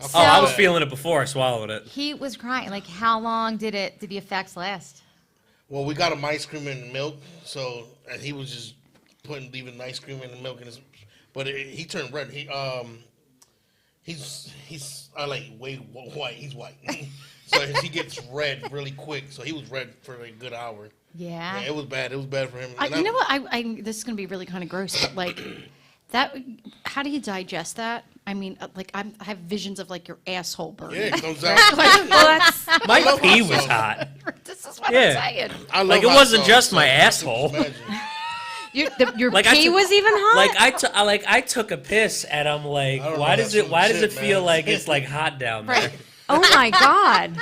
felt I was bad. feeling it before I swallowed it. He was crying. Like, how long did the effects last? Well, we got him ice cream and milk, and he was just leaving ice cream and the milk in his. But he turned red. He's like way white. He's white, so he gets red really quick. So he was red for a good hour. Yeah. Yeah, it was bad. It was bad for him. And You know what? This is gonna be really kind of gross, but like that. How do you digest that? I mean, like I have visions of like your asshole burning. Yeah, it comes out. Well, that's My love pee hot was sauce. hot. This is what Yeah. I'm saying. I love Like, it hot wasn't sauce, just so my you can asshole. imagine. your Like, I pee took- was even hot. I took a piss and I'm like, I don't why know, does that's it some feel shit, man. like it's like hot down there? Right. Oh my god.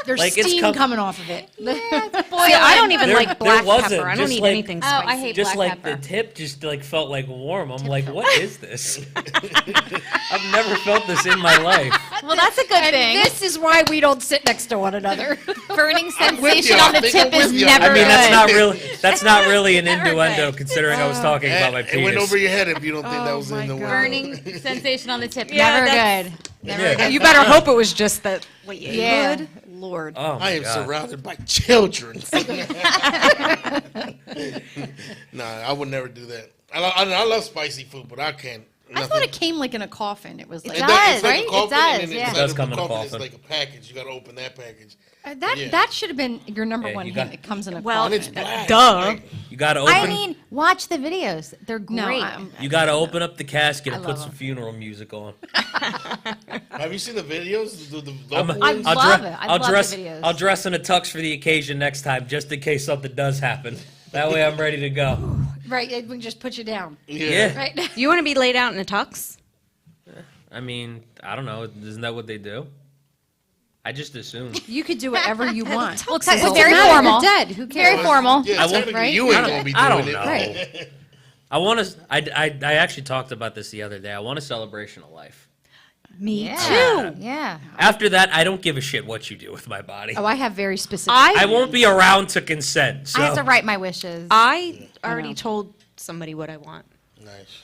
There's Like, it's steam coming off of it. See, I don't even There- like there black wasn't, pepper. I don't just eat like- anything Oh, spicy. I hate Just black like pepper. the tip just like felt like warm. I'm like, what is this? I've never felt this in my life. Well, that's a good thing. This is why we don't sit next to one another. Burning with sensation you. on the I think tip I'm is with you. never I mean, good. that's not really an Never innuendo, good. considering I was talking about my It went penis. over your head if you don't think that was in the word. Burning sensation on the tip. Yeah, Never that's- good. Never Yeah. good. You better hope it was just that. What you ate. Yeah. Good Lord. Oh my I am God. surrounded by children. Nah, I would never do that. I love spicy food, but I can't. I thought it came like in a coffin. It was like does, it's like right? a It coffin, does, and then yeah. inside It does of come the in a coffin, It's coffin. like a package. You got to open that package. that. Yeah. That should have been your number Yeah, one you hint. got- It comes in a Well, And it's coffin. black. Duh. Like, You gotta open. I mean, watch the videos. They're great. No, you gotta open up the casket and I put love some 'em. funeral music on. have you seen the videos? The I'm- local I ones? love it. I I'll love the dress. videos. I'll dress in a tux for the occasion next time, just in case something does happen. That way, I'm ready to go. Right, we can just put you down. Yeah. Right. You want to be laid out in a tux? I mean, I don't know. Isn't that what they do? I just assumed. You could do whatever you want. Well, Doesn't it's very matter, formal. You're dead. Who cares? Very formal. Yeah, I won't- technically right? you ain't I gonna be don't doing know. it. I want to. I actually talked about this the other day. I want a celebration of life. Me Yeah. Yeah. After that, I don't give a shit what you do with my body. Oh, I have very specific. I won't be around to consent. So I have to write my wishes. I already told somebody what I want. Nice.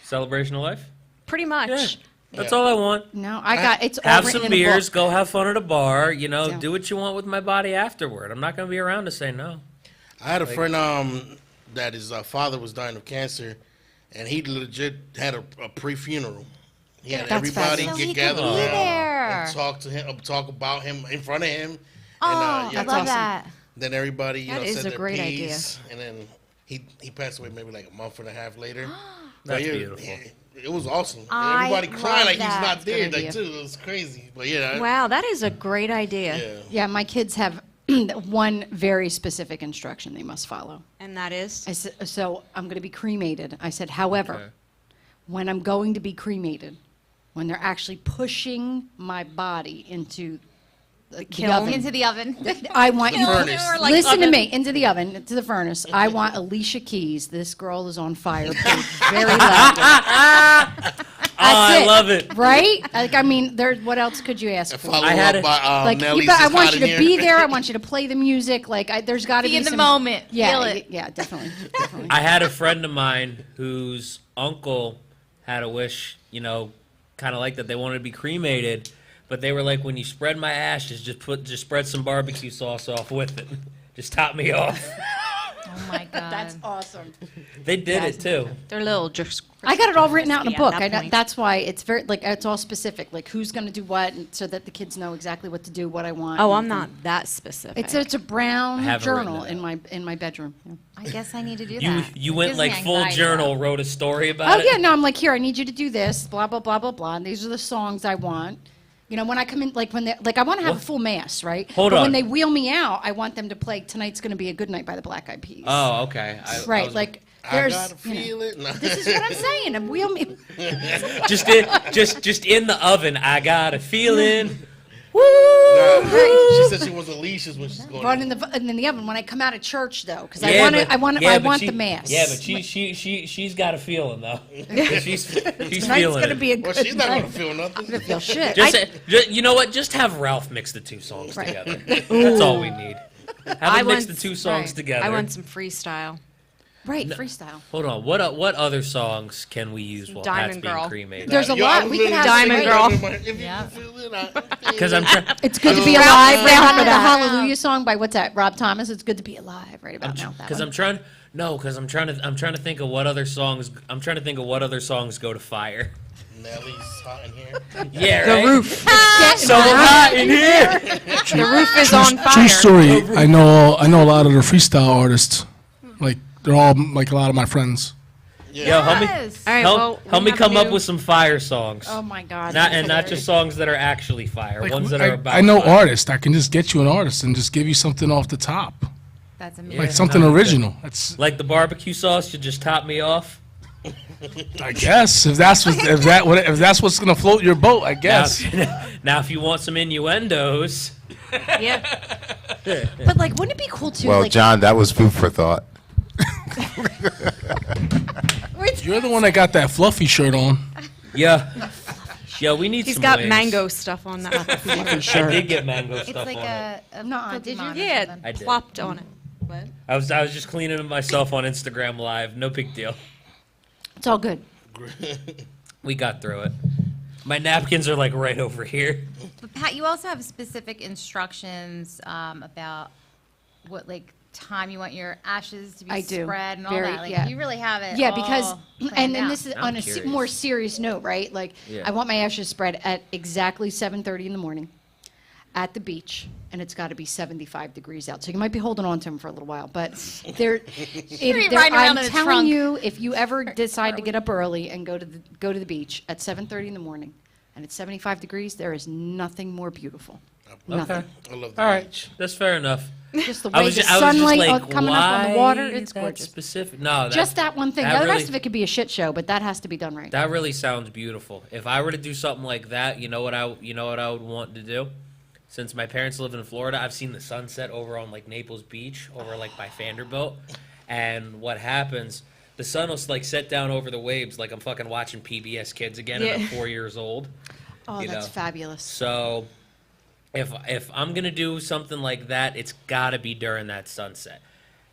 celebration of life. Pretty much. Yeah. That's Yeah. all I want. No, I got it's all Have written some in a beers, book. go have fun at a bar, you know, Yeah. do what you want with my body afterward. I'm not going to be around to say no. I had a friend that his father was dying of cancer, and he legit had a pre-funeral. He had That's everybody fabulous. So get he gathered could be around there. and talk to him, talk about him in front of him. Oh, and, I yeah, love awesome. that. Then everybody, you That know, is said a their great idea. piece, and then he passed away maybe like a month and a half later. That's yeah, beautiful. It was awesome. I Everybody crying love like that. he's not Good there, idea. like too. It was crazy, but yeah, Wow, that is a great idea. yeah. Yeah, my kids have one very specific instruction they must follow. And that is? I said, so I'm going to be cremated. I said, however, Okay. when I'm going to be cremated, when they're actually pushing my body into the oven, Into the oven. I want you Furnace. Or like listen to oven. me, into the oven, into the furnace. I want Alicia Keys. This girl is on fire. Played very loudly. I it. love it. Right? Like, I mean, there. What else could you ask for? Follow I had up it- by Like, Nelly's I It's want Hot you in to Here. be there. I want you to play the music. Like, there's got to Be be in the some, moment. Yeah, Feel it. yeah, definitely, definitely. I had a friend of mine whose uncle had a wish, you know, kind of like that. They wanted to be cremated, but they were like, when you spread my ashes, just spread some barbecue sauce off with it. Just top me off. Oh my god. That's awesome. They did it too. They're little just. I got it all written out in a Yeah, book. at that point. That's why it's very like it's all specific. Like who's going to do what, and so that the kids know exactly what to do, what I want. Oh, and- I'm not that specific. It's a brown have it written journal down. in my bedroom. Yeah. I guess I need to do You that. you went Gives me like full anxiety, journal, though. wrote a story about Oh it. yeah, no, I'm like here. I need you to do this. Blah blah blah blah blah. And these are the songs I want. You know, when I come in, like when they like, I want to have a full mass, right? Hold but on. when they wheel me out, I want them to play "Tonight's Going to Be a Good Night" by the Black Eyed Peas. Oh, okay. right, like I there's. gotta feel it. No. This is what I'm saying. And wheel me. just in the oven. I got a feeling. Nah, she said she was Alicia's when she's going. Run in the oven when I come out of church though, because Yeah, but- I want but the mass. Yeah, but she's got a feeling though. she's Tonight's feeling gonna it. be a Well, good she's not night. gonna feel nothing. Feel shit. Just you know what? Just have Ralph mix the two songs together. That's all we need. Have him mix the two songs right. together. I want some freestyle. Right, freestyle. Hold on. What other songs can we use while Diamond Pat's Girl. being cremated? There's a Yo, I lot. was We could literally have Diamond some- Girl. If you Yeah. feel it, I Because I'm trying. It's good to be Ralph alive. Ralph Right after the Ralph. Hallelujah song by what's that? Rob Thomas. It's good to be alive. Right about now. That Because one. I'm trying. No, because I'm trying to think of what other songs. I'm trying to think of what other songs go to fire. Nelly's hot in here. Yeah, The right? roof. So hot in here. The roof is on fire. True story. I know a lot of the freestyle artists. Like they're all like a lot of my friends. Yo, help me, Yes. All right, help, well, help we me have come up new- with some fire songs. Oh my God. Not just songs that are actually fire. Like, ones that are about. I know fire. artists. I can just get you an artist and just give you something off the top, That's Yeah. amazing. like something no, you original. That's Like the barbecue sauce should just top me off. I guess if that's what's gonna float your boat. I guess. Now, now, if you want some innuendos, Yeah. But like, wouldn't it be cool too? Well, like, John, that was food for thought. You're the one that got that fluffy shirt on. Yeah. Yeah, we need He's some got wings. mango stuff on that. I did get mango It's stuff like on it. a Nuh-uh, did you? Yeah, I did. plopped on it. What? I was just cleaning it myself on Instagram Live. No big deal. it's all good. We got through it. My napkins are like right over here. But Pat, you also have specific instructions about what like time you want your ashes to be I do. spread and all Very- that. Like yeah. you really have it. Yeah, because all planned and out. this is I'm on a curious. more serious note, right? Like, Yeah. I want my ashes spread at exactly 7:30 in the morning, at the beach, and it's got to be 75 degrees out. So you might be holding on to them for a little while, but they're. be riding around I'm in a telling trunk. you, if you ever decide to get up early and go to the beach at 7:30 in the morning, and it's 75 degrees, there is nothing more beautiful. Nothing. I love the All right, beach. that's fair enough. Just the I way was the just, I was sunlight just like, coming up on the water, why it's that gorgeous. specific? No, Just that one thing. that The really- rest of it could be a shit show, but that has to be done right. That really sounds beautiful. If I were to do something like that, you know what I would want to do? Since my parents live in Florida, I've seen the sunset over on like Naples Beach, over like by Vanderbilt. And what happens, the sun will like set down over the waves like I'm fucking watching PBS Kids again and I'm Yeah. 4 years old. Oh, you that's know. fabulous. So if I'm gonna do something like that, it's gotta be during that sunset.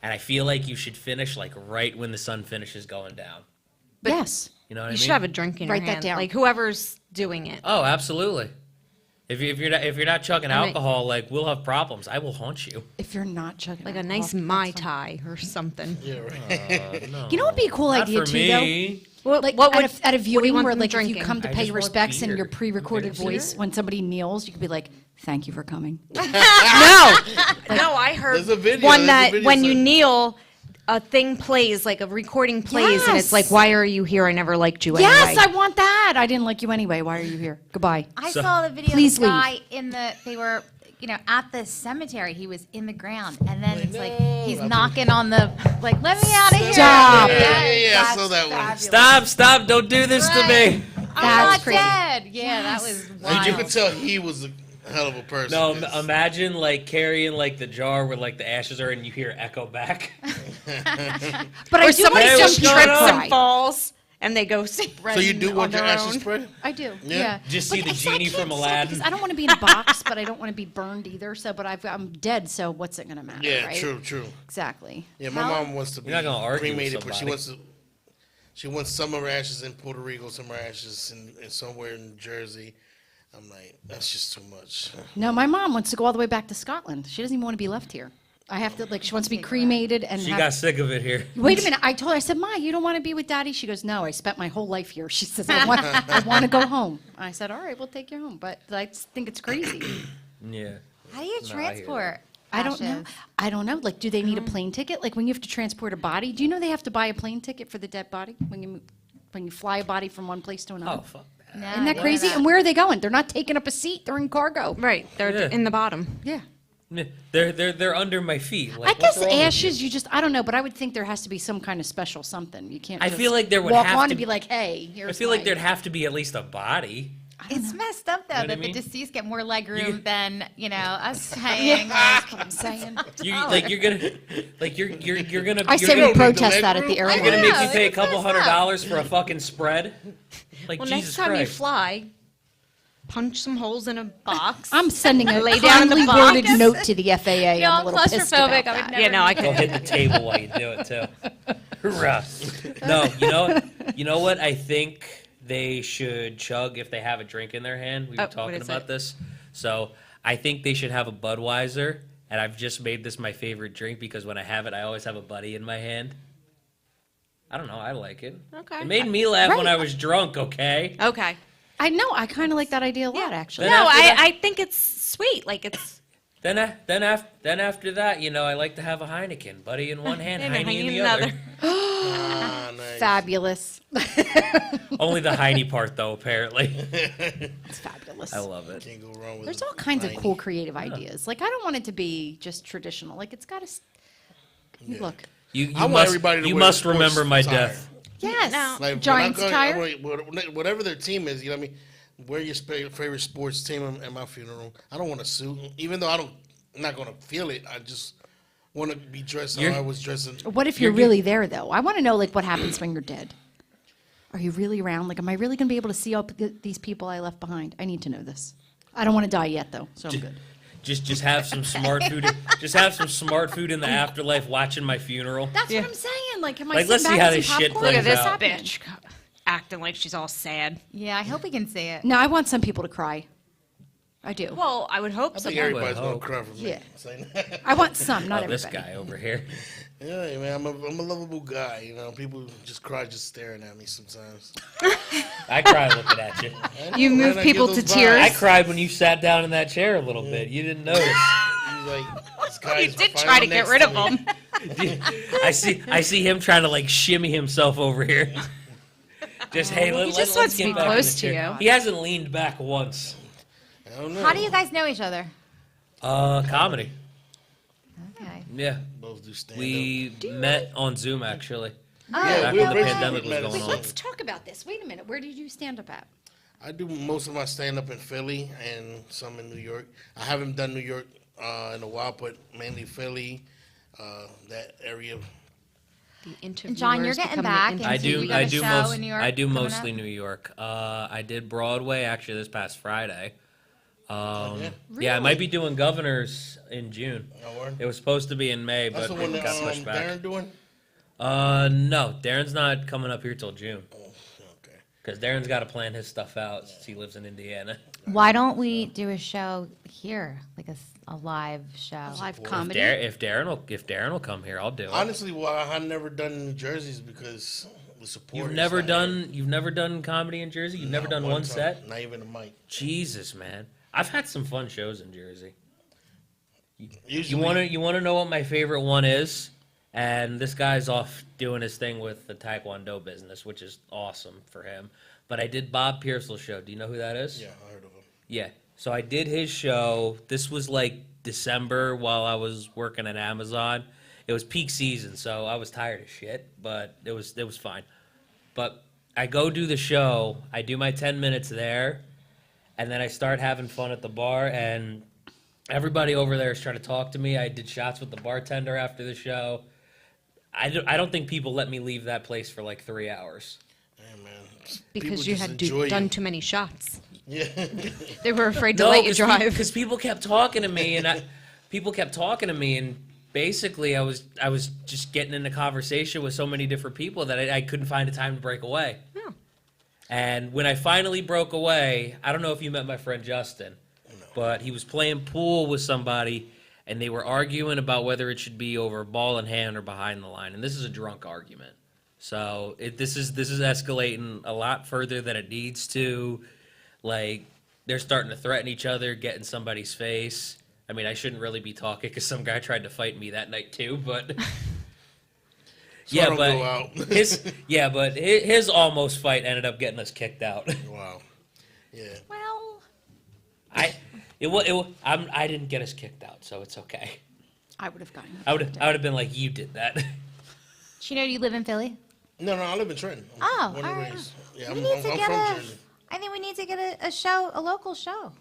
And I feel like you should finish like right when the sun finishes going down. Yes. You know what I You mean? should have a drink in your Write that hand. down. Like whoever's doing it. Oh, absolutely. If you're not chugging I mean- alcohol, like we'll have problems. I will haunt you. If you're not chugging Like a alcohol, nice that's Mai fine. Tai or something. Yeah, right. No. You know what would be a cool Not idea for too, me. What, Like what would, at a what do you viewing want where them like if you drinking? come to I pay just your want respects in beer. your pre-recorded Beer? voice, when somebody kneels, you could be like, "Thank you for coming." No, I heard There's a video, one there's a that video when you saying- kneel, a thing plays, like a recording plays, and it's like, Yes. "Why are you here? I never liked you Yes, anyway." I want that. I didn't like you anyway. Why are you here? Goodbye. I So- saw the video Please of the guy they were, at the cemetery. He was in the ground, and then it's like he's knocking on the, like, let me out of here. Stop. Yeah, I That's saw that one. fabulous. Stop! Don't do this to me. I'm That's not crazy. dead. Yeah, that was wild. And you could tell he was a hell of a person. No, 'cause- imagine like carrying like the jar where like the ashes are, and you hear echo back. But Or I do somebody Hey, want what's just some going trips on? and falls, and they go spread. so you do want your their ashes own. spread? I do. Yeah. Yeah. Just see the I genie can't from decide Aladdin. because I don't want to be in a box, but I don't want to be burned either. So, but I'm dead. So what's it gonna matter? Yeah, right? true. Exactly. Yeah, my mom wants to be You're not gonna argue with cremated, but somebody. she wants some of her ashes in Puerto Rico, some of her ashes in somewhere in Jersey. I'm like, that's just too much. No, my mom wants to go all the way back to Scotland. She doesn't even want to be left here. I have to she wants to be cremated and. She have- got sick of it here. Wait a minute. I told her, I said, Ma, you don't want to be with Daddy? She goes, no, I spent my whole life here. She says, I want to go home. I said, all right, we'll take you home. But I just think it's crazy. Yeah. How do you No, I hear transport? I don't know. ashes? I don't know. Like, do they need a plane ticket? Like, when you have to transport a body, do you know they have to buy a plane ticket for the dead body when you fly a body from one place to another? Oh fuck that. No, Isn't I that didn't know crazy? And where are they going? They're not taking up a seat. They're in cargo. Right, they're Yeah. in the bottom. Yeah. Yeah, They're under my feet. Like, I guess what's wrong with ashes, you just, I don't know, but I would think there has to be some kind of special something. You can't I just feel like there would walk have on to and be be- like, hey, I here's feel like my- there'd have to be at least a body. It's messed up though know what I that mean? the deceased get more leg room You- than us paying. That's what I'm saying. You're gonna you're gonna. I you're say gonna, we protest that at the You're airline. gonna make know, me pay a it's couple messed up. $100 for a fucking spread. Like Well, Jesus next time Christ. you fly, punch some holes in a box. I'm sending a Lay down in the kindly box. worded note to the FAA. Yeah, I'm a I'm little pissed about claustrophobic. I would that. never Yeah, no, I Go could. hit the table while you do it too. Hurrah. No, you know what? I think they should chug if they have a drink in their hand. We were what talking is about it? this. So I think they should have a Budweiser, and I've just made this my favorite drink because when I have it, I always have a buddy in my hand. I don't know. I like it. Okay. It made me laugh when Right. I was drunk. Okay. Okay. I know. I kind of like that idea a lot, actually. Then No, after that- I think it's sweet. Like it's Then after that, I like to have a Heineken, buddy in one hand, And a Heine in Heine the in other. Ah, nice. Fabulous. Only the Heine part, though. Apparently, It's fabulous. Oh, I love it. Can't go wrong with There's a all kinds of Heine. cool creative ideas. Like, I don't want it to be just traditional. Like, it's got to. Look. You I want must everybody to you wear must sports remember my attire. death. Yes. No. Like, Giants when I tire. go- whatever their team is, you know what I mean? wear your favorite sports team at my funeral. I don't want a suit, even though I'm not gonna feel it. I just want to be dressed how I was dressing. What if you're really there, though? I want to know, like, what happens when you're dead. Are you really around? Like, am I really going to be able to see all these people I left behind? I need to know this. I don't want to die yet, though, so I'm good. Just have some smart food. Just have some smart food in the afterlife. Watching my funeral. That's what I'm saying. Like, am I Like, let's sitting see back how with this some shit popcorn? plays Look at this out. bitch acting like she's all sad. Yeah, I hope we can see it. No, I want some people to cry. I do. Well, I would hope I so. think everybody's hope. gonna cry for me. Yeah. Saying I want some, not Oh, this everybody. guy over here. Yeah, man, I'm a lovable guy. You know, people just cry just staring at me sometimes. I cried looking at you. You Man, move I people get to those tears. I cried when you sat down in that chair a little bit. You didn't notice. He's like, this You guy's did finally try to get next rid of me. him. I see him trying to like shimmy himself over here. Just hey, He just wants to be close to you. He hasn't leaned back once. I don't know. How do you guys know each other? Comedy. Okay. Yeah, both do stand we met on Zoom actually. Yeah, Back we when the originally pandemic was met going at on. Zoom. Let's talk about this. Wait a minute. Where did you stand up at? I do most of my stand up in Philly and some in New York. I haven't done New York in a while, but mainly Philly, that area. The And John, you're getting back. And I so you do. got I a do show most. in New York I do coming mostly up? New York. I did Broadway actually this past Friday. Yeah. Yeah, I might be doing Governors in June. Oh, word? It was supposed to be in May, That's but the one it that got pushed back. Darren doing? No, Darren's not coming up here till June Oh, okay. because Darren's got to plan his stuff out since he lives in Indiana. Why don't we do a show here, like a live show? Live comedy. If Darren will come here, I'll do it. Honestly, well, I've never done New Jersey's because the support. You've never done comedy in Jersey. You've never done one set. Not even a mic. Jesus, man, I've had some fun shows in Jersey. You Usually, want to know what my favorite one is? And this guy's off doing his thing with the Taekwondo business, which is awesome for him. But I did Bob Pearsall's show. Do you know who that is? Yeah, I heard of him. Yeah. So I did his show. This was like December while I was working at Amazon. It was peak season, so I was tired of shit, but it was fine. But I go do the show. I do my 10 minutes there, and then I start having fun at the bar, and everybody over there is trying to talk to me. I did shots with the bartender after the show. I don't think people let me leave that place for like 3 hours. Yeah, man. Because People you just had enjoy done you. too many shots. Yeah. They were afraid to let you drive. Because people kept talking to me, and basically I was just getting into conversation with so many different people that I couldn't find a time to break away. Oh. And when I finally broke away, I don't know if you met my friend Justin, but he was playing pool with somebody, and they were arguing about whether it should be over ball in hand or behind the line. And this is a drunk argument. So this is escalating a lot further than it needs to. Like, they're starting to threaten each other, get in somebody's face. I mean, I shouldn't really be talking because some guy tried to fight me that night too, but So I don't go out. but his almost fight ended up getting us kicked out. Wow. Yeah. Well, I didn't get us kicked out, so it's okay. I would have gotten. I would have been like, you did that. Chinno, do you live in Philly? No, I live in Trenton. Oh, Born all and right. raised. Yeah, We I'm need to from get Jersey. I think we need to get a show, a local show.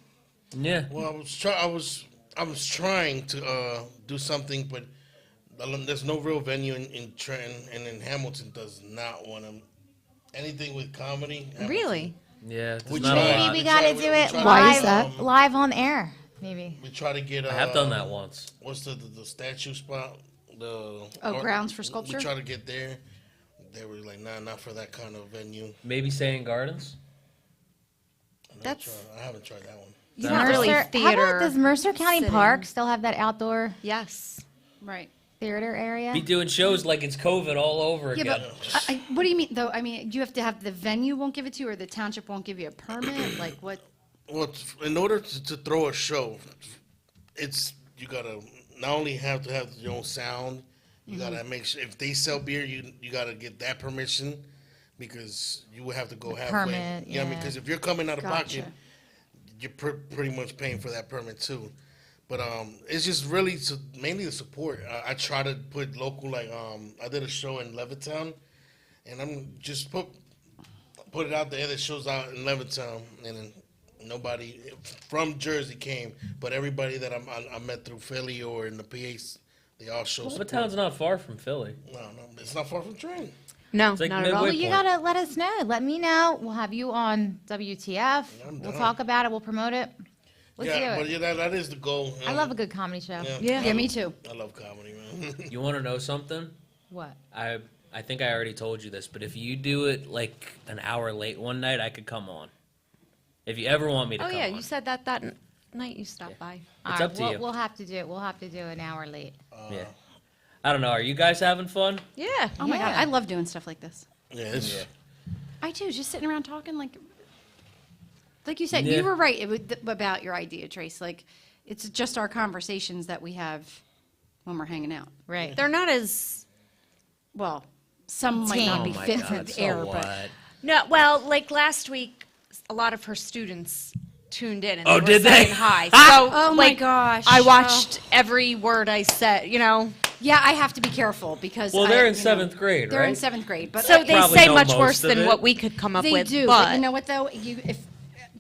Yeah. Well, I was trying to do something, but there's no real venue in Trenton, and in Hamilton does not want anything with comedy. Hamilton. Really? Yeah. there's We not a tried. lot. Maybe we We gotta try- do we it try- Why is live, that? live on air. Maybe. We try to get. I have done that once. What's the statue spot? Grounds for sculpture? We try to get there. They were like, nah, not for that kind of venue. Maybe Saying Gardens. I haven't tried that one. It's not really How about, theater. does Mercer County sitting. Park still have that outdoor Yes. Right. theater area? Be doing shows like it's COVID all over Yeah, again. but what do you mean though? I mean, do you have to have the venue won't give it to you, or the township won't give you a permit? Like what? Well, in order to throw a show, you gotta not only have to have your own sound, you gotta make sure if they sell beer, you gotta get that permission because you would have to go halfway. permit, You know what I mean? yeah. Because if you're coming out of pocket, Gotcha. you're pretty much paying for that permit too. But it's just really mainly the support. I try to put local, like I did a show in Levittown, and I'm just put it out there that shows out in Levittown, and then Nobody from Jersey came, but everybody that I met through Philly or in the PAs, they all show What support. town's not far from Philly? No, it's not far from Trenton. No, It's like not at all. midway Well, you point. gotta let us know. Let me know. We'll have you on WTF. I'm We'll down. talk about it. We'll promote it. Let's Yeah, do but it. yeah, that is the goal. I love a good comedy show. Yeah, me too. I love comedy, man. You want to know something? What? I think I already told you this, but if you do it like an hour late one night, I could come on. If you ever want me to Oh come yeah, on. you said that night you stopped by. It's All up to right, you. We'll have to do it. We'll have to do an hour late. Yeah. I don't know. Are you guys having fun? Yeah. Oh my God, Yeah. I love doing stuff like this. Yeah, it's, I do, just sitting around talking like you said, Yeah. you were right about your idea, Trace. Like, it's just our conversations that we have when we're hanging out. Right. They're not as Well, some might not Oh be my fit God, for the so air, what? but no. Well, like last week, a lot of her students tuned in and Oh, they were did they? saying hi. So, oh my like, gosh, I watched every word I said. You know, yeah, I have to be careful because Well, they're in you know, 7th grade, They're in right? 7th grade, but so they Probably say know much most worse of than it. what we could come up they with. do. but you know what though?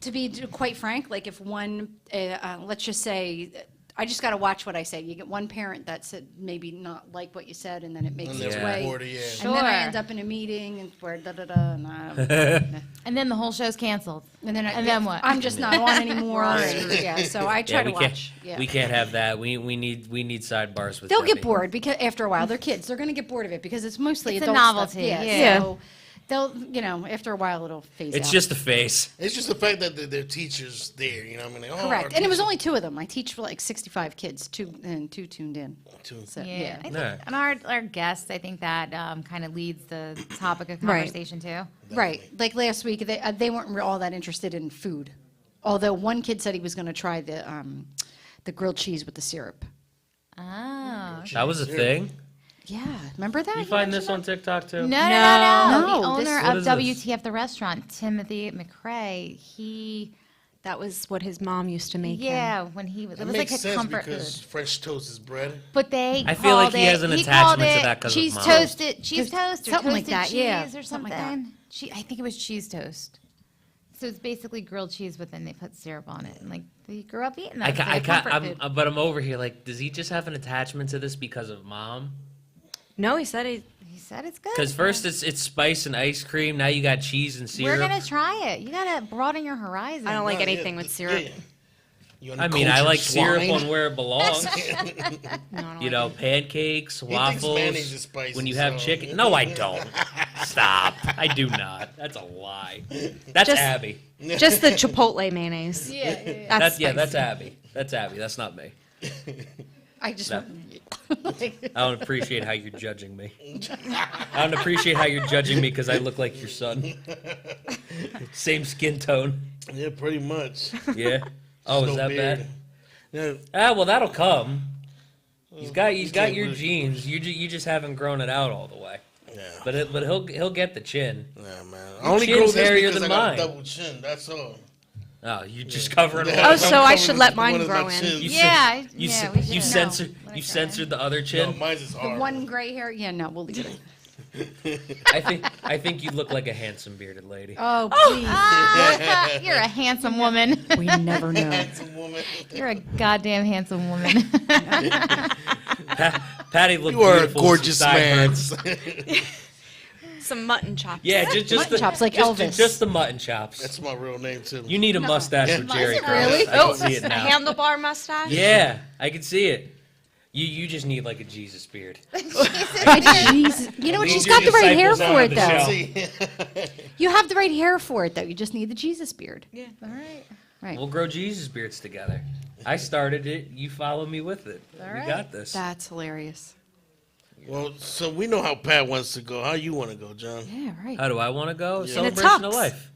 To be quite frank, like if one, let's just say, I just got to watch what I say. You get one parent that said maybe not like what you said, and then it makes and its they're way. reported, yeah. And then I Sure. end up in a meeting and where da da da, and, And then the whole show's canceled. and then what? I'm just not on anymore. Right. Yeah, so I try Yeah, to we can't. watch. Yeah. We can't have that. We need sidebars with. They'll Debbie. get bored because after a while, they're kids. They're going to get bored of it because it's mostly It's a adult novelty, Stuff. yeah. So they'll, after a while, it'll phase It's out. just a face. It's just the fact that they're teachers there, you know what I mean? Like, oh, Correct. our And it was teacher- only 2 of them. I teach for like 65 kids, 2 tuned in. Two. So, Yeah. yeah. I think, Yeah. and our guests, I think that kind of leads the topic of Right. conversation too. Right. Like last week, they weren't all that interested in food. Although one kid said he was going to try the grilled cheese with the syrup. Oh. That was a thing. Yeah. Remember that? You find this on TikTok too? No. No, The this- owner What of is this? WTF, the restaurant, Timothy McRae, he, that was what his mom used to make. him. yeah, when he was, It it was makes like a sense comfort because food. French toast is bread. But they I feel like called he has an attachment called to it that 'cause of cheese mom. toasted, cheese toast or something like toasted that, cheese yeah, or something something. like that. I think it was cheese toast. So it's basically grilled cheese, but then they put syrup on it, and like they grew up eating that. It's like a comfort food. But I'm over here. Like, does he just have an attachment to this because of mom? No, he said He said it's good. Because first it's spice and ice cream. Now you got cheese and We're syrup. gonna try it. You gotta broaden your horizon. I don't like Yeah, anything yeah, with syrup. yeah. You I mean, I uncultured like syrup swine. on where it belongs. No, I don't You like know, it. pancakes, thinks waffles. mayonnaise is spicy, When you have so- chicken. No, I don't. Stop. I do not. That's a lie. That's Just- Abby. Just the chipotle mayonnaise. Yeah. That's That's spicy. Abby. That's Abby. That's not me. I just. No. I don't appreciate how you're judging me. I don't appreciate how you're judging me because I look like your son. Same skin tone. Yeah, pretty much. Yeah. Oh, is No that beard. bad? Yeah, Ah, well, that'll come. He's got can't your really- genes. You just haven't grown it out all the way. yeah. But he'll get the chin. Nah, man. I Your only chin's grow this hairier because than I got mine. a double chin. That's all. Oh, you just covering Yeah, all. Oh, I'm so I covering should let one mine of my grow in. chins. You Yeah, cen- you yeah, cen- we you should. censored No, you let it censored the other No, chin. mine's is The hard. one gray hair. Yeah, no, we'll leave it. I think you look like a handsome bearded lady. Oh, please. Ah, you're a handsome woman. We never know. Handsome woman. You're a goddamn handsome woman. Patty looked You are a beautiful. gorgeous man. Some mutton chops. Yeah, just Mutton the chops like just, Elvis. Just the mutton chops. That's my real name too. You need a mustache for Jerry Is it Curls. really? I can see it A now. handlebar mustache. Yeah, I can see it. You just need like a Jesus beard. Jesus. You know what? Lead She's your got the right hair disciples for onto it, the though. shelf. See, You have the right hair for it, though. You just need the Jesus beard. Yeah. All right. Right. We'll grow Jesus beards together. I started it. You follow me with it. We right. got this. That's hilarious. well, so we know how Pat wants to go. How you want to go, John? Yeah, right. How do I want to go? In a Celebration of tux. life.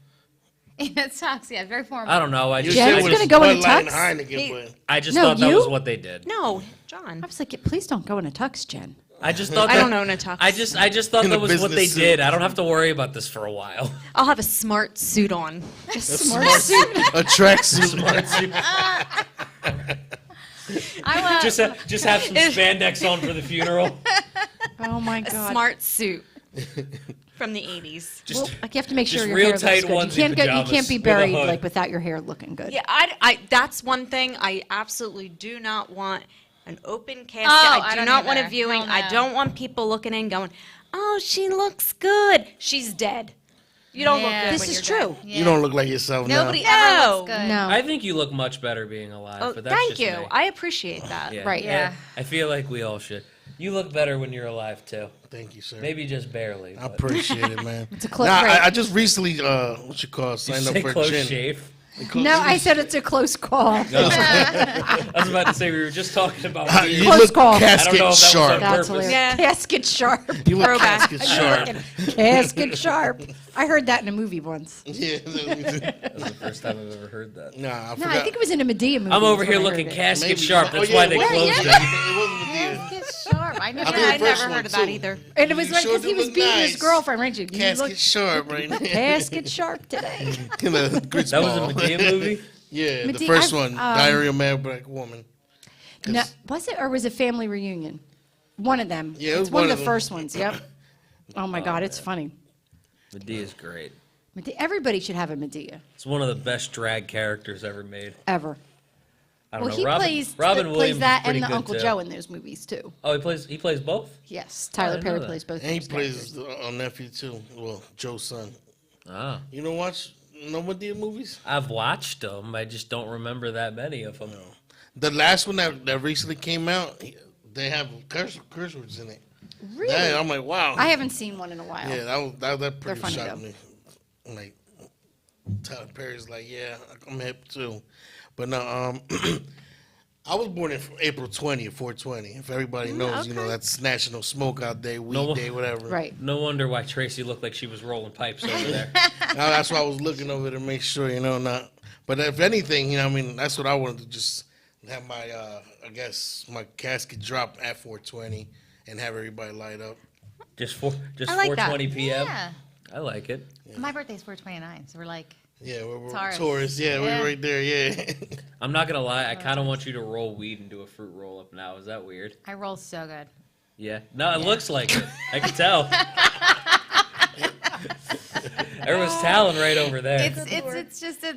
It sucks. Yeah, very formal. I don't know. I just, Jen's I gonna just, go in a Bud Light and tux? Heineken, but I just No, thought that you? was what they did. No, John. I was like, please don't go in a tux, Jen. I just thought I that, don't own a tux. I just thought In that a was what they business suit. did. I don't have to worry about this for a while. I'll have a smart suit on. Smart suit. a tracksuit. I want Just have some spandex on for the funeral. Oh my A God. smart suit. From the 80s. Just Well, like you have to make sure just your real hair looks tight good. You onesie can't you pajamas can't be with a buried hood. like without your hair looking good. Yeah, I that's one thing I absolutely do not want an open casket. Oh, I I do don't not want a either. viewing. Hell I no. don't want people looking in going, "Oh, she looks good." She's dead. You don't Yeah. look good This when is you're true. dead. Yeah. You don't look like yourself Nobody now. ever No. looks good. No. I think you look much better being alive, Oh, but that's thank just you. me. I appreciate that. Yeah. Right. Yeah. I feel like we all should. You look better when you're alive too. Thank you, sir. Maybe just barely. I but- appreciate it, man. It's a close. Nah, right. I just recently, You signed up say for a close gym. shave. No, I said it's a close call. I was about to say we were just talking about. You Close look call. I don't know casket if that was sharp. on That's purpose. hilarious. Yeah. Casket sharp. You look Throwback. casket sharp. Casket sharp. I heard that in a movie once. Yeah. That's the first time I've ever heard that. Nah, I No, forgot. I think it was in a Medea movie. I'm over is when here I heard looking it. casket Maybe. sharp. Oh, That's yeah, why it they was. closed It it. wasn't Medea. Get sharp. I never. I think Yeah, the I first never one, heard of that too. either. And it was You when sure because he do was look beating his nice. girlfriend, right? You Casket look sharp, right? casket sharp today. Grits That was a ball. Medea movie. Yeah, the Medea, first I've, one, Diary of a Mad Black Woman. No, was it or was it Family Reunion? One of them. Yeah, it it's was one one of of the them. first ones. Yep. Oh my God, it's funny. Medea's great. Everybody should have a Medea It's one of the best drag characters ever made. ever. I don't Well, know. he Robin, plays Robin plays Williams that is pretty and the good Uncle too. Joe in those movies too. Oh, he plays both. Yes, I Tyler didn't know Perry that. plays both. And he those plays characters. on nephew too. Well, Joe's son. Ah, You don't watch no Medea movies? I've watched them. I just don't remember that many of them. The last one that recently came out, they have curse words in it. Really? That, I'm like, wow. I haven't seen one in a while. Yeah, that pretty funny, shocked though. me. I'm like, Tyler Perry's like, yeah, I'm hip too. But no, I was born in April 20th, 420. If everybody knows, okay. that's National Smokeout Day, Weed No. Day, whatever. Right. No wonder why Tracy looked like she was rolling pipes over there. Now, that's why I was looking over to make sure, not. But if anything, that's what I wanted to just have my, my casket drop at 420 and have everybody light up. Just I like that. 4:20 p.m. Yeah. I like it. My birthday's 4/29, so we're like, Yeah, we're Taurus. Taurus. Yeah, Yeah. we're right there. Yeah. I'm not gonna lie. I kind of want you to roll weed and do a fruit roll up now. Is that weird? I roll so good. Yeah. No, it looks like it. I can tell. There was talent right over there. It's just a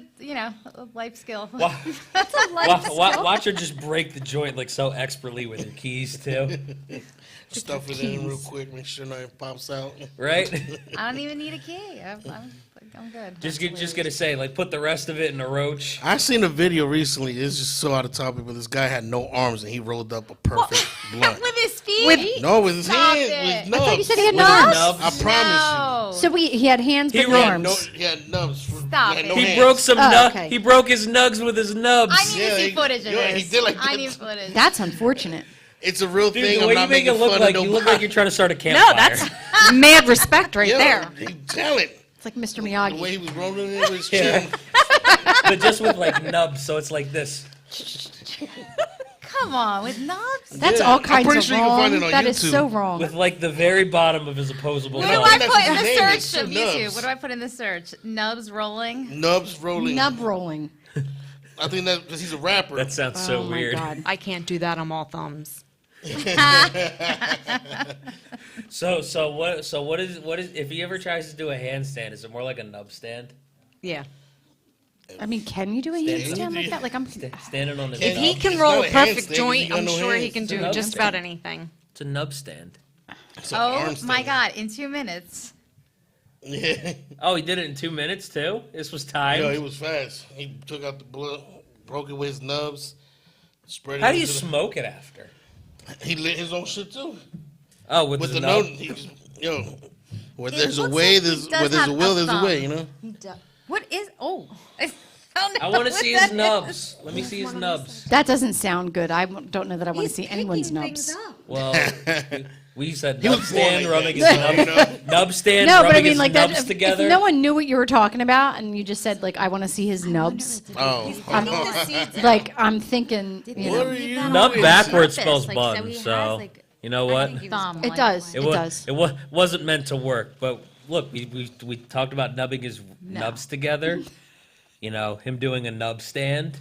a life skill. Wa- That's a life skill. Watch her just break the joint like so expertly with her keys too. Stuff it in real quick, make sure nothing pops out. Right? I don't even need a key. I'm good. just gonna say like put the rest of it in a roach. I seen a video recently. It's just so out of topic, but this guy had no arms and he rolled up a perfect blunt. With his feet. No, with his Stop hands, it. with I thought you nubs. said he had With her nubs. nubs. I promise No. So he had hands He but wrote no you. arms. He had nubs. Stop had it. no He hands. broke some Oh, nubs. okay. He broke his nugs with his nubs. I need Yeah, to see he- footage of yeah, this. he did like I that. need footage. That's unfortunate. It's a real Dude, thing. the I'm way not you make making it look fun like of you nobody. look like you're trying to start a campfire. No, that's mad respect right Yeah, there. He talent. It's like Mr. The way Miyagi. he was rolling it with his Yeah. chin. but just with like nubs, so it's like this. Come on, with knobs. That's Yeah, all I'm kinds pretty of sure you can wrong. find it on That is YouTube. so wrong. With like the very bottom of his opposable What Yeah, do thumb. I that's put his in the name, search it's of two YouTube? nubs. What do I put in the search? Nubs rolling. Nubs rolling. Nub rolling. I think that because he's a rapper. That sounds so Oh my weird. God. I can't do that. I'm all thumbs. So what is if he ever tries to do a handstand, is it more like a nub stand? Yeah. I mean, can you do a handstand like that? Like I'm. Standing on his If nub. he can It's roll not a a perfect handstand, joint, he got I'm no sure he hands. can It's a do nub just stand. about anything. It's a nub stand. It's an Oh arm my stand. God! In 2 minutes. Yeah. Oh, he did it in 2 minutes too. This was timed. Yo, he was fast. He took out the blood, broke it with his nubs, spread it. How do you into the- smoke it after? He lit his own shit too. Oh, with With the the nub. nub, he just, yo, where It there's a looks way, like he there's does where there's a have will, a there's a way. thumb. You know. What is? Oh, I don't know. I want to what see his that is. nubs. Let me see his nubs. That doesn't sound good. I don't know that I want to see anyone's nubs. Well, we said He nub was born stand like rubbing that, his you nub, know? nub stand No, rubbing but I mean, his like that. nubs If together. no one knew what you were talking about, and you just said like, "I want to see his nubs," Oh, like I'm thinking, you what know, are you? Nub doing? backwards Purpose, spells like, bun, so he has, so like, you know what? Thumb, it like, does. It It was does. wasn't meant to work, but look, we talked about nubbing his nubs together. You know, him doing a nub stand.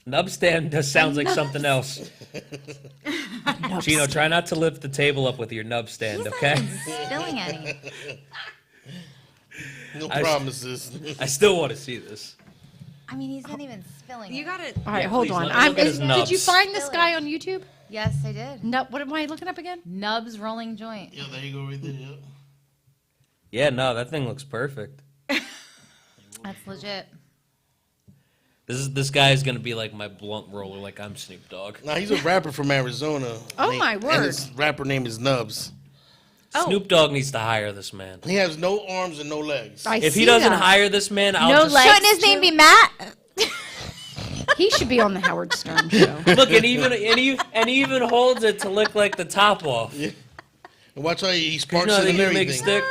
Nub stand sounds like something else. Chino, try not to lift the table up with your nub stand, He's okay? not even spilling any. No promises. I still want to see this. I mean, he's not even spilling You it. got it. All right, Yeah, hold please, on. let me look at his Did you nubs. find this guy on YouTube? Yes, I did. No, what am I looking up again? Nubs rolling joint. Yeah, there you go, right there. Yeah. Yeah, no, that thing looks perfect. That's legit. This guy is gonna be like my blunt roller, like I'm Snoop Dogg. Now he's a rapper from Arizona. Oh, my And word. his rapper name is Nubs. Snoop Dogg needs to hire this man. He has no arms and no legs. If he doesn't hire this man, I'll No just legs. Shouldn't his name be Matt? He should be on the Howard Stern show. look. And he even holds it to look like the top off. And watch how he You sparks know it they and can make everything. stick.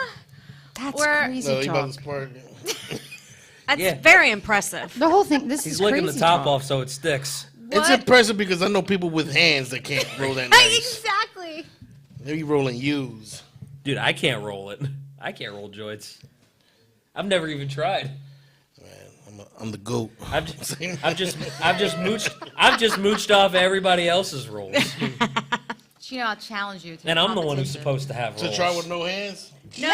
That's We're- crazy No, he about talk. to spark. That's Yeah. very impressive. The whole thing. This He's is licking crazy the top talk. off so it sticks. It's impressive because I know people with hands that can't roll that nice. Exactly. They be rolling U's. Dude, I can't roll it. I can't roll joints. I've never even tried. Man, I'm the GOAT. I've just mooched off everybody else's rolls, Chino, I'll challenge you to and a I'm the one who's competition. supposed to have To rolls. try with no hands? No,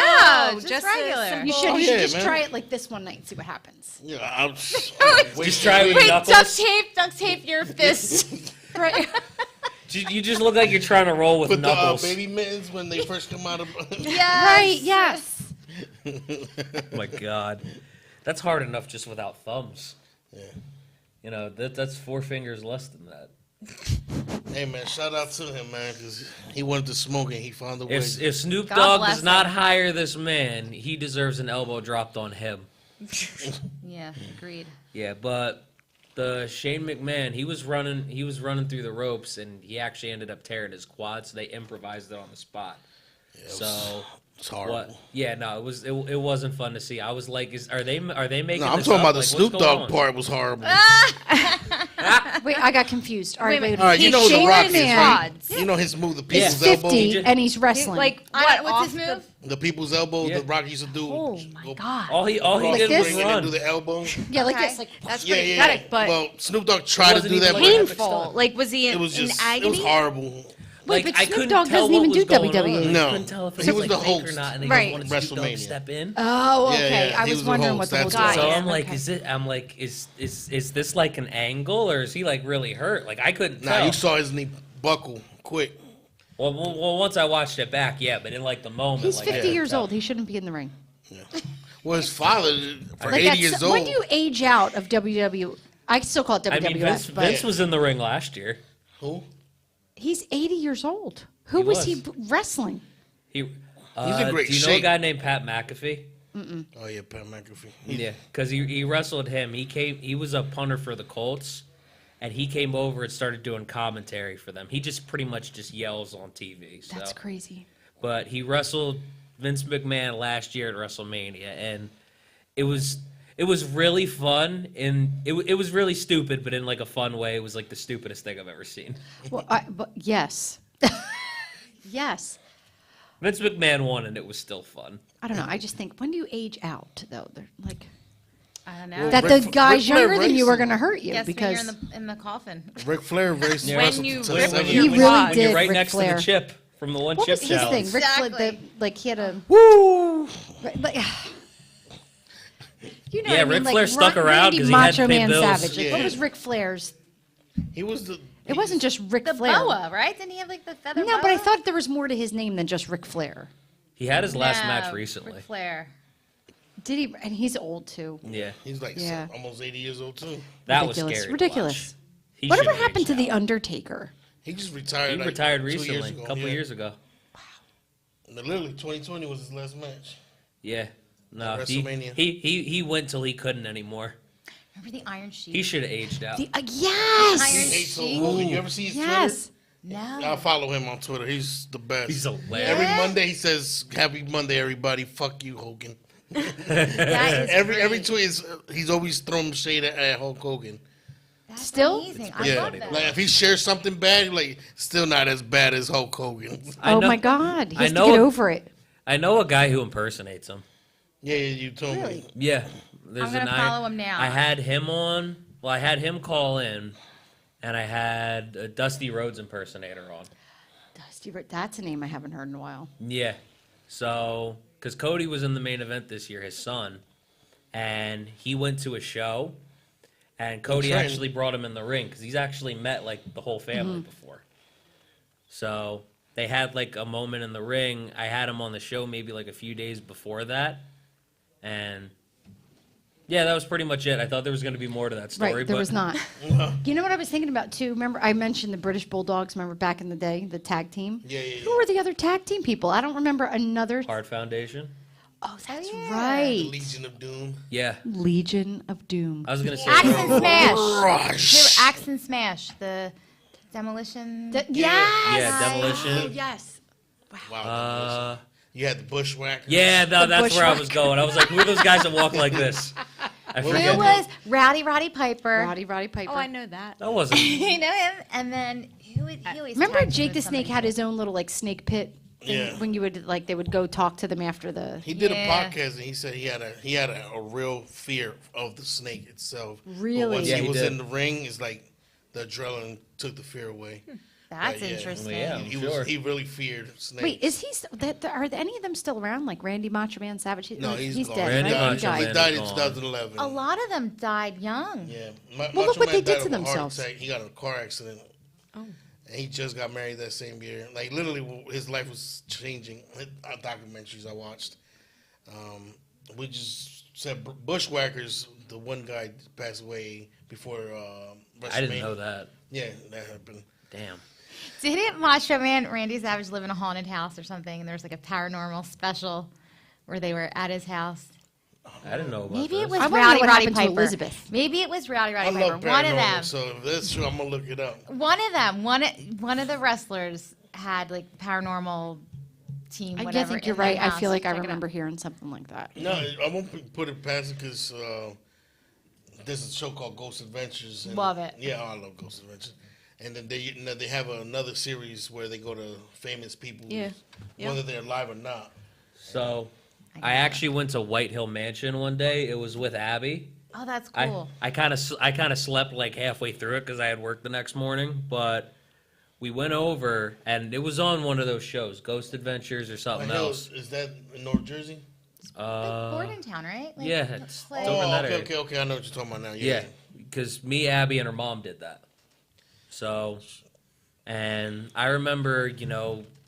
just just a regular. simple- You should. Oh, You should yeah, just man. try it like this one night and see what happens. Yeah, I'll Just try with Wait, knuckles. duct tape your fist. Right. You just look like you're trying to roll with With the knuckles. baby mittens when they first come out of. Right. Yes. Oh my god, that's hard enough just without thumbs. Yeah. You know that's 4 fingers less than that. Hey man, shout out to him, man, because he wanted to smoke and he found a way. If Snoop God Dogg bless does not him. hire this man, he deserves an elbow dropped on him. Yeah, agreed. Yeah, but the Shane McMahon, he was running through the ropes, and he actually ended up tearing his quad, so they improvised it on the spot. So It's horrible. what? Yeah, no, it wasn't fun to see. I was like, are they making? No, I'm this talking up? about the Like, Snoop what's going Dogg on? part was horrible. Wait, I got confused. All right, wait. All right, you know the Shane Rock is, McMahon right? Quads. You know his move, the is people's elbow. 50 and he's wrestling. Like What's what? his move? The people's elbow, Yeah. the Rock used to do. Oh my god. All he Like did this? was Bring it and do run. the elbow. yeah, like Okay. this. Like That's Yeah, pretty yeah. pathetic, but Well, Snoop Dogg tried to wasn't do that, even but like- painful. Like was he it was in just, agony? it was horrible. Wait, Like, but I Snoop couldn't Dogg tell doesn't what even was do going WWE. on. No. I couldn't tell if it He was was like the fake or host. not, and they Right. just wanted Snoop Dogg to WrestleMania. step in. Oh, Yeah, okay. yeah, I he was was the wondering host, what the that's whole why. So deal I'm was. like, Okay. is this like an angle, or is he like really hurt? Like I couldn't Nah, tell. you saw his knee buckle quick. Well, once I watched it back, yeah, but in like the moment, He's like, 50 I couldn't years tell. old. He shouldn't be in the ring. Well, his father, for Like 80 at years some- when old. do you age out of WWE? I still call it WWF, I mean, Vince, but Vince was in the ring last year. Who? he's 80 years old. Who He was was. he wrestling? He, in great do you know a shape. guy named Pat McAfee? Oh yeah, Pat McAfee. Yeah, because he wrestled him. He was a punter for the Colts, and he came over and started doing commentary for them. He just pretty much just yells on TV. So. That's crazy. But he wrestled Vince McMahon last year at WrestleMania, and it was really fun, and it was really stupid, but in like a fun way. It was like the stupidest thing I've ever seen. Well, but yes, yes. Vince McMahon won, and it was still fun. I don't know. I just think when do you age out though? They're like I don't know. that Ric- the guys Ric Flair younger than you are racing. going to hurt you Guess because when you're in the coffin. Ric Flair raced Yeah. wrestled When you to rip 70. He really quad. When did. you're right Ric next Flair. to the chip from the one What chip was his challenge. thing? Ric Flair, Exactly. like he had a Woo! like, you know Yeah, what I mean? Ric Flair like, stuck Randy around 'cause he had to Macho pay Man bills. Savage. Like, Yeah. what was Ric Flair's? He was the. It wasn't just Ric The Flair. boa, right? Didn't he have like the feather No, boa? but I thought there was more to his name than just Ric Flair. He had his last No, match recently. Ric Flair. Did he? And he's old too. Yeah, He's like Yeah. almost 80 years old too. that was Ridiculous. scary. to Ridiculous. watch. He Whatever should've happened to aged the out. Undertaker? He just retired. He like, retired 2 years recently, ago, a couple yeah. years ago. Literally, 2020 was his last match. Yeah, no, At he, WrestleMania. he went till he couldn't anymore. Remember the Iron Sheik? He should have aged out. Yes. Iron He hates Hulk Sheik? Hogan. You ever see his Yes. No. Twitter? I'll follow him on Twitter. He's the best. He's hilarious. Every Monday he says, "Happy Monday, everybody. Fuck you, Hogan." That is Every great. tweet is he's always throwing shade at Hulk Hogan. That's Still? amazing. I Yeah, love that. like if he shares something bad, like still not as bad as Hulk Hogan. I Oh know- my God. He I has to know get a- over it. I know a guy who impersonates him. Yeah, you told me. Yeah, there's I'm gonna an follow him now. I had him on Well, I had him call in, and I had a Dusty Rhodes impersonator on. Dusty, that's a name I haven't heard in a while. Yeah. So, because Cody was in the main event this year, his son, and he went to a show, and Cody That's right. actually brought him in the ring because he's actually met like the whole family before. So they had like a moment in the ring. I had him on the show maybe like a few days before that, and yeah, that was pretty much it. I thought there was going to be more to that story, Right, there but was not. You know what I was thinking about too? Remember, I mentioned the British Bulldogs. Remember back in the day, the tag team. Yeah. Who were the other tag team people? I don't remember another. Heart Foundation. Oh, that's The right. Legion of Doom. Yeah, Legion of Doom. I was going to say. Axe and Smash. Rush. They were Axe and Smash. The demolition. Yes. Yeah, Demolition. Oh, yes. Wow. You had the Bushwhackers. Yeah, no, that's where I was Bushwhacker. going. I was like, who are those guys that walk like this? I Who forget. Who was Roddy Piper? Roddy Piper. Oh, I know that. That wasn't. You know him? And then he always Remember tagged Jake with the Snake somebody. had his own little like snake pit thing Yeah. when you would like they would go talk to them after the. He did Yeah. a podcast and he said he had a real fear of the snake itself. Really? But once Yeah, he he was did. in the ring, it's like the adrenaline took the fear away. That's Yeah. interesting. Yeah. He sure. he really feared snakes. Wait, is he? Are any of them still around? Like Randy Macho Man Savage? No, he's gone. dead. Randy right? Macho He He Man died. died in gone. 2011. A lot of them died young. Yeah. Well, look what they did to died of a heart themselves. attack. He got in a car accident. Oh. And he just got married that same year. Like literally, his life was changing. Documentaries I watched. We just said Bushwhackers. The one guy passed away before WrestleMania. I didn't know that. Yeah, that happened. Damn. Didn't Macho Man Randy Savage live in a haunted house or something? And there was like a paranormal special where they were at his house. I didn't know about Maybe this. it was I wanna know Rowdy what Roddy happened to Piper. Elizabeth. Maybe it was Rowdy I Roddy Piper. love One of paranormal, them. so if that's true, I'm gonna look it up. One of them. One of the wrestlers had like the paranormal team. I Whatever, think you're in their right. I house. feel like I Check it out. remember hearing something like that. No, I won't put it past it because there's a show called Ghost Adventures. And, Love it. Yeah, I love Ghost Adventures. And then they have another series where they go to famous people, Yeah. Yeah. whether they're alive or not. So, I actually went to White Hill Mansion one day. It was with Abby. Oh, that's cool. I kind of slept like halfway through it because I had work the next morning. But we went over, and it was on one of those shows, Ghost Adventures or something What the hell else. is that in North Jersey? Like Bordentown, right? Like, Yeah, it's like- over in that okay, area. okay. I know what you're talking about now. Yeah, because me, Abby, and her mom did that. So, and I remember,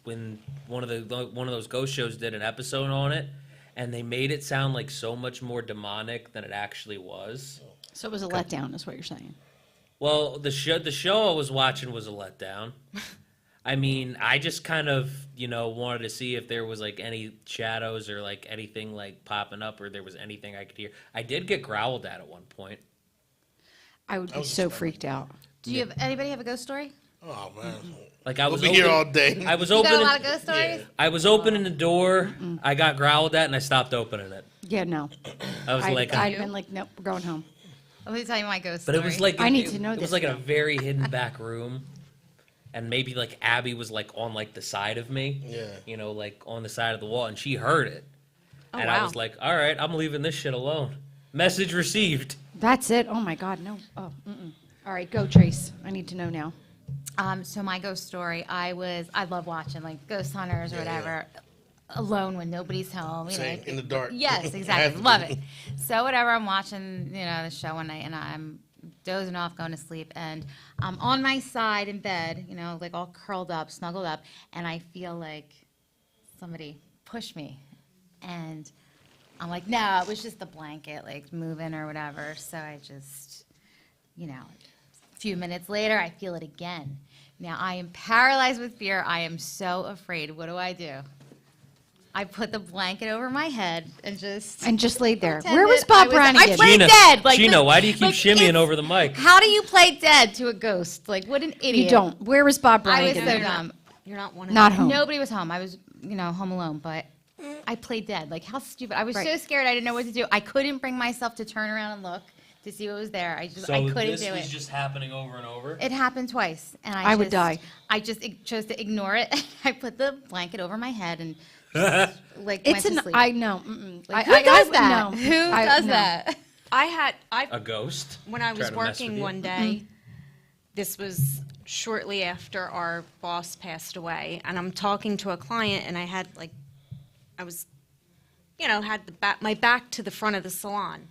when one of those ghost shows did an episode on it, and they made it sound like so much more demonic than it actually was. So it was a letdown, is what you're saying. Well, the show I was watching was a letdown. I mean, I just kind of, wanted to see if there was like any shadows or like anything like popping up or there was anything I could hear. I did get growled at one point. I would be was so just- freaked out. Do you have anybody have a ghost story? Oh man, Like I we'll was be open- here all day. I was You got a opening. lot of ghost stories? I was opening the door. I got growled at, and I stopped opening it. Yeah, no. I was like, I'd been like, nope, we're going home. Let me tell you my ghost but story. it was like I need to know It was this like in a now. very hidden back room, and maybe like Abby was like on like the side of me. Yeah. Like on the side of the wall, and she heard it, Oh, and I wow. was like, all right, I'm leaving this shit alone. Message received. That's it. Oh my God, no. Oh, all right, go Trace. I need to know now. So my ghost story, I love watching like ghost hunters or Yeah, whatever, alone when nobody's home. Same, in the dark. Yes, Have exactly. to Love be. it. So whatever, I'm watching, the show one night, and I'm dozing off, going to sleep, and I'm on my side in bed, like all curled up, snuggled up, and I feel like somebody pushed me, and I'm like, no, it was just the blanket, like moving or whatever. So I just, a few minutes later, I feel it again. Now I am paralyzed with fear. I am so afraid. What do? I put the blanket over my head and just laid there. pretended Where was Bob I Brannigan? played dead. Like Chino, this- why do you keep like, shimmying it's- over the mic? How do you play dead to a ghost? Like what an idiot! You don't. Where was Bob I was Brannigan? so dumb. You're not one of Not them. home. Nobody was home. I was, home alone, but I played dead. Like, how stupid. I was so scared. I didn't know what to do. I couldn't bring myself to turn around and look to see what was there. I couldn't this do was it. just happening over and over. It happened twice, and I would die. I just chose to ignore it. I put the blanket over my head and like It's went to an. sleep. I know. Like, who does that? No. Who does that? A ghost? When I was Trying to mess with working you? one day, this was shortly after our boss passed away, and I'm talking to a client, and had my back to the front of the salon,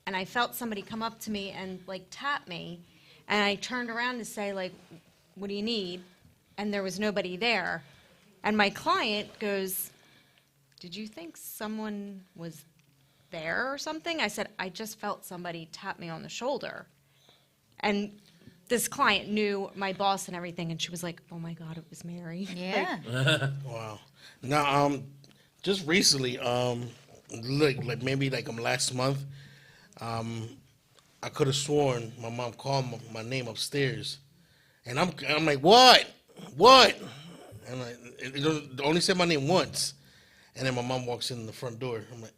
and I felt somebody come up to me and like tap me, and I turned around to say like, "What do you need?" And there was nobody there, and my client goes, "Did you think someone was there or something?" I said, "I just felt somebody tap me on the shoulder." And this client knew my boss and everything, and she was like, "Oh my God, it was Mary." Yeah. Wow. Now, just recently, like maybe like last month, I could have sworn my mom called my name upstairs, and I'm like, what? And it only said my name once, and then my mom walks in the front door. I'm like,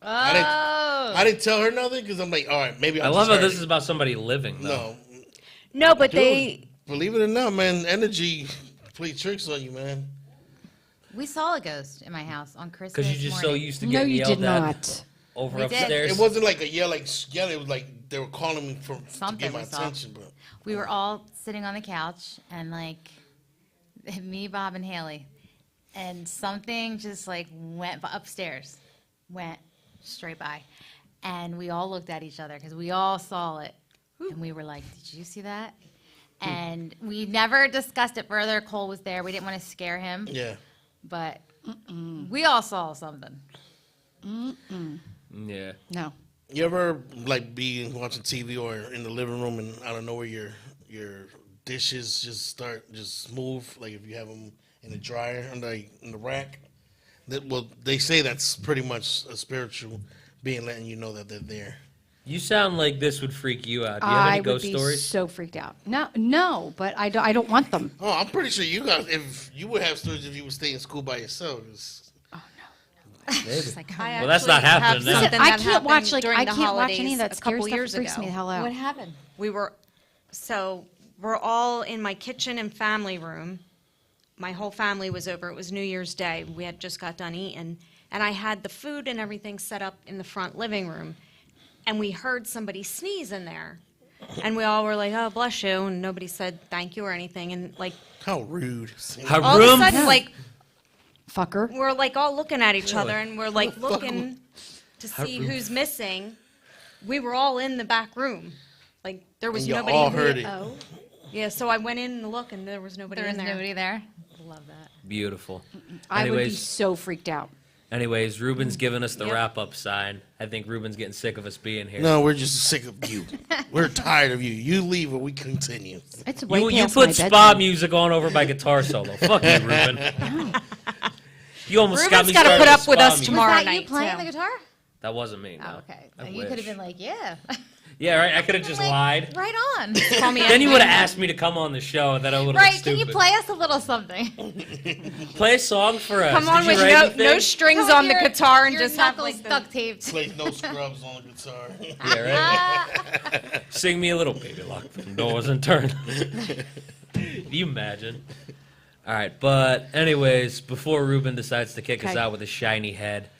I didn't tell her nothing because I'm like, all right, maybe I love how this is about somebody living, though. No, but Dude, believe it or not, man, energy play tricks on you, man. We saw a ghost in my house on Christmas Because you're just so morning. used to No, getting you yelled did at not. over We did. upstairs. It wasn't like a yell, it was like they were calling me to Something get my we saw. attention, but We were all sitting on the couch, and like me, Bob, and Haley, and something just like went upstairs, went straight by, and we all looked at each other because we all saw it, and we were like, "Did you see that?" And we never discussed it further. Cole was there. We didn't want to scare him, yeah. but we all saw something. Yeah. No. You ever like be watching TV or in the living room and out of nowhere your dishes just move, like if you have them in the dryer and like in the rack? They say that's pretty much a spiritual being letting you know that they're there. You sound like this would freak you out. Do you have I any would ghost be stories? so freaked out. No, but I don't want them. Oh, I'm pretty sure you guys, if you would have stories if you would stay in school by yourself. Maybe. I Well, that's not actually have happening now. something I that can't watch happened like during I the can't watch any of holidays that a scary couple stuff. years It freaks ago. me the hell out. What happened? We're all in my kitchen and family room. My whole family was over. It was New Year's Day. We had just got done eating, and I had the food and everything set up in the front living room, and we heard somebody sneeze in there, and we all were like, "Oh, bless you," and nobody said thank you or anything, and like How rude. Her all of a room? sudden, like Fucker. we're like all looking at each other, and we're like looking to see who's missing. We were all in the back room, like there was And you nobody. all heard it. Oh, Yeah, so I went in to look, and there was nobody there in was there. nobody there. Love that. Beautiful. I would be Anyways, so freaked out. Ruben's giving us the Yep. wrap-up sign. I think Ruben's getting sick of us being here. No, we're just sick of you. We're tired of you. You leave or we continue. It's way You past put my spa bedtime. music on over my guitar solo. Fuck you, Ruben. You almost got Ruben's me got to started put up with with spa us music. tomorrow Was that you night. playing too. the guitar? That wasn't me. No. Oh, okay. I You could have wish. been like, yeah. Yeah, right. I could have just lied. Right on. Call me Then you Anthony. would have asked me to come on the show, and then I would have Right, been can you stupid. play us a little something? Play a song for us. Come on Did you with write no anything? strings Come on the with your- guitar and your just have knuckles like the, duct taped. Play no scrubs on the guitar. Yeah, right. Sing me a little baby, lock them doors and turn. Can you imagine? All right, but anyways, before Ruben decides to kick us Okay. out with a shiny head,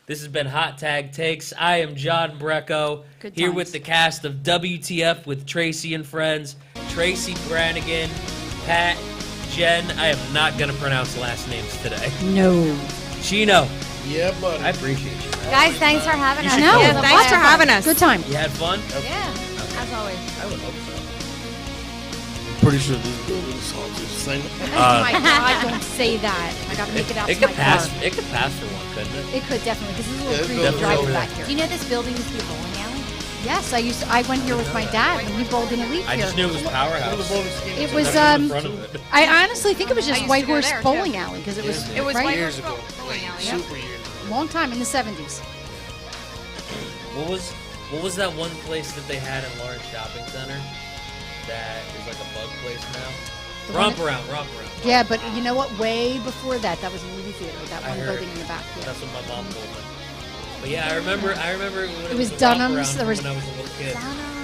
this has been Hot Tag Takes. I am John Brecco, Good here times. with the cast of WTF with Tracy and friends, Tracy Brannigan, Pat, Jen. I am not going to pronounce last names today. No. Chino, Yeah, buddy. I appreciate you. Man. Guys, thanks for having us. should No, come. Yeah, Yeah, thanks for having us. Good time. You had fun? Yeah, as always. I would hope so. Pretty sure this building's haunted. Same. Oh my God, don't say that. I got to make it out It to could my pass. car. It could pass for one, couldn't it? It could definitely, because this is a Yeah, little this creepy building's driving over back there. here. Do you know this building used to be a bowling alley? Yes, I went here with my dad when we bowled in Elite I here. just knew it was Powerhouse. It was That's in the front of it. I honestly think it was I just used White to go Horse there, too. Bowling Alley because it was It was right? White Years Horse ago. Bowling Like, Alley, super years ago. long time in the 70s. What was that one place that they had in Lawrence Shopping Center that is like a bug place now? The Romp one around. Yeah, but you know what? Way before that, that was a movie theater. That I one heard. building in the back. Yeah. That's what my mom told me. But yeah, I remember when It was a Romp Dunham's, Around there was- when I was a little kid. Dunham.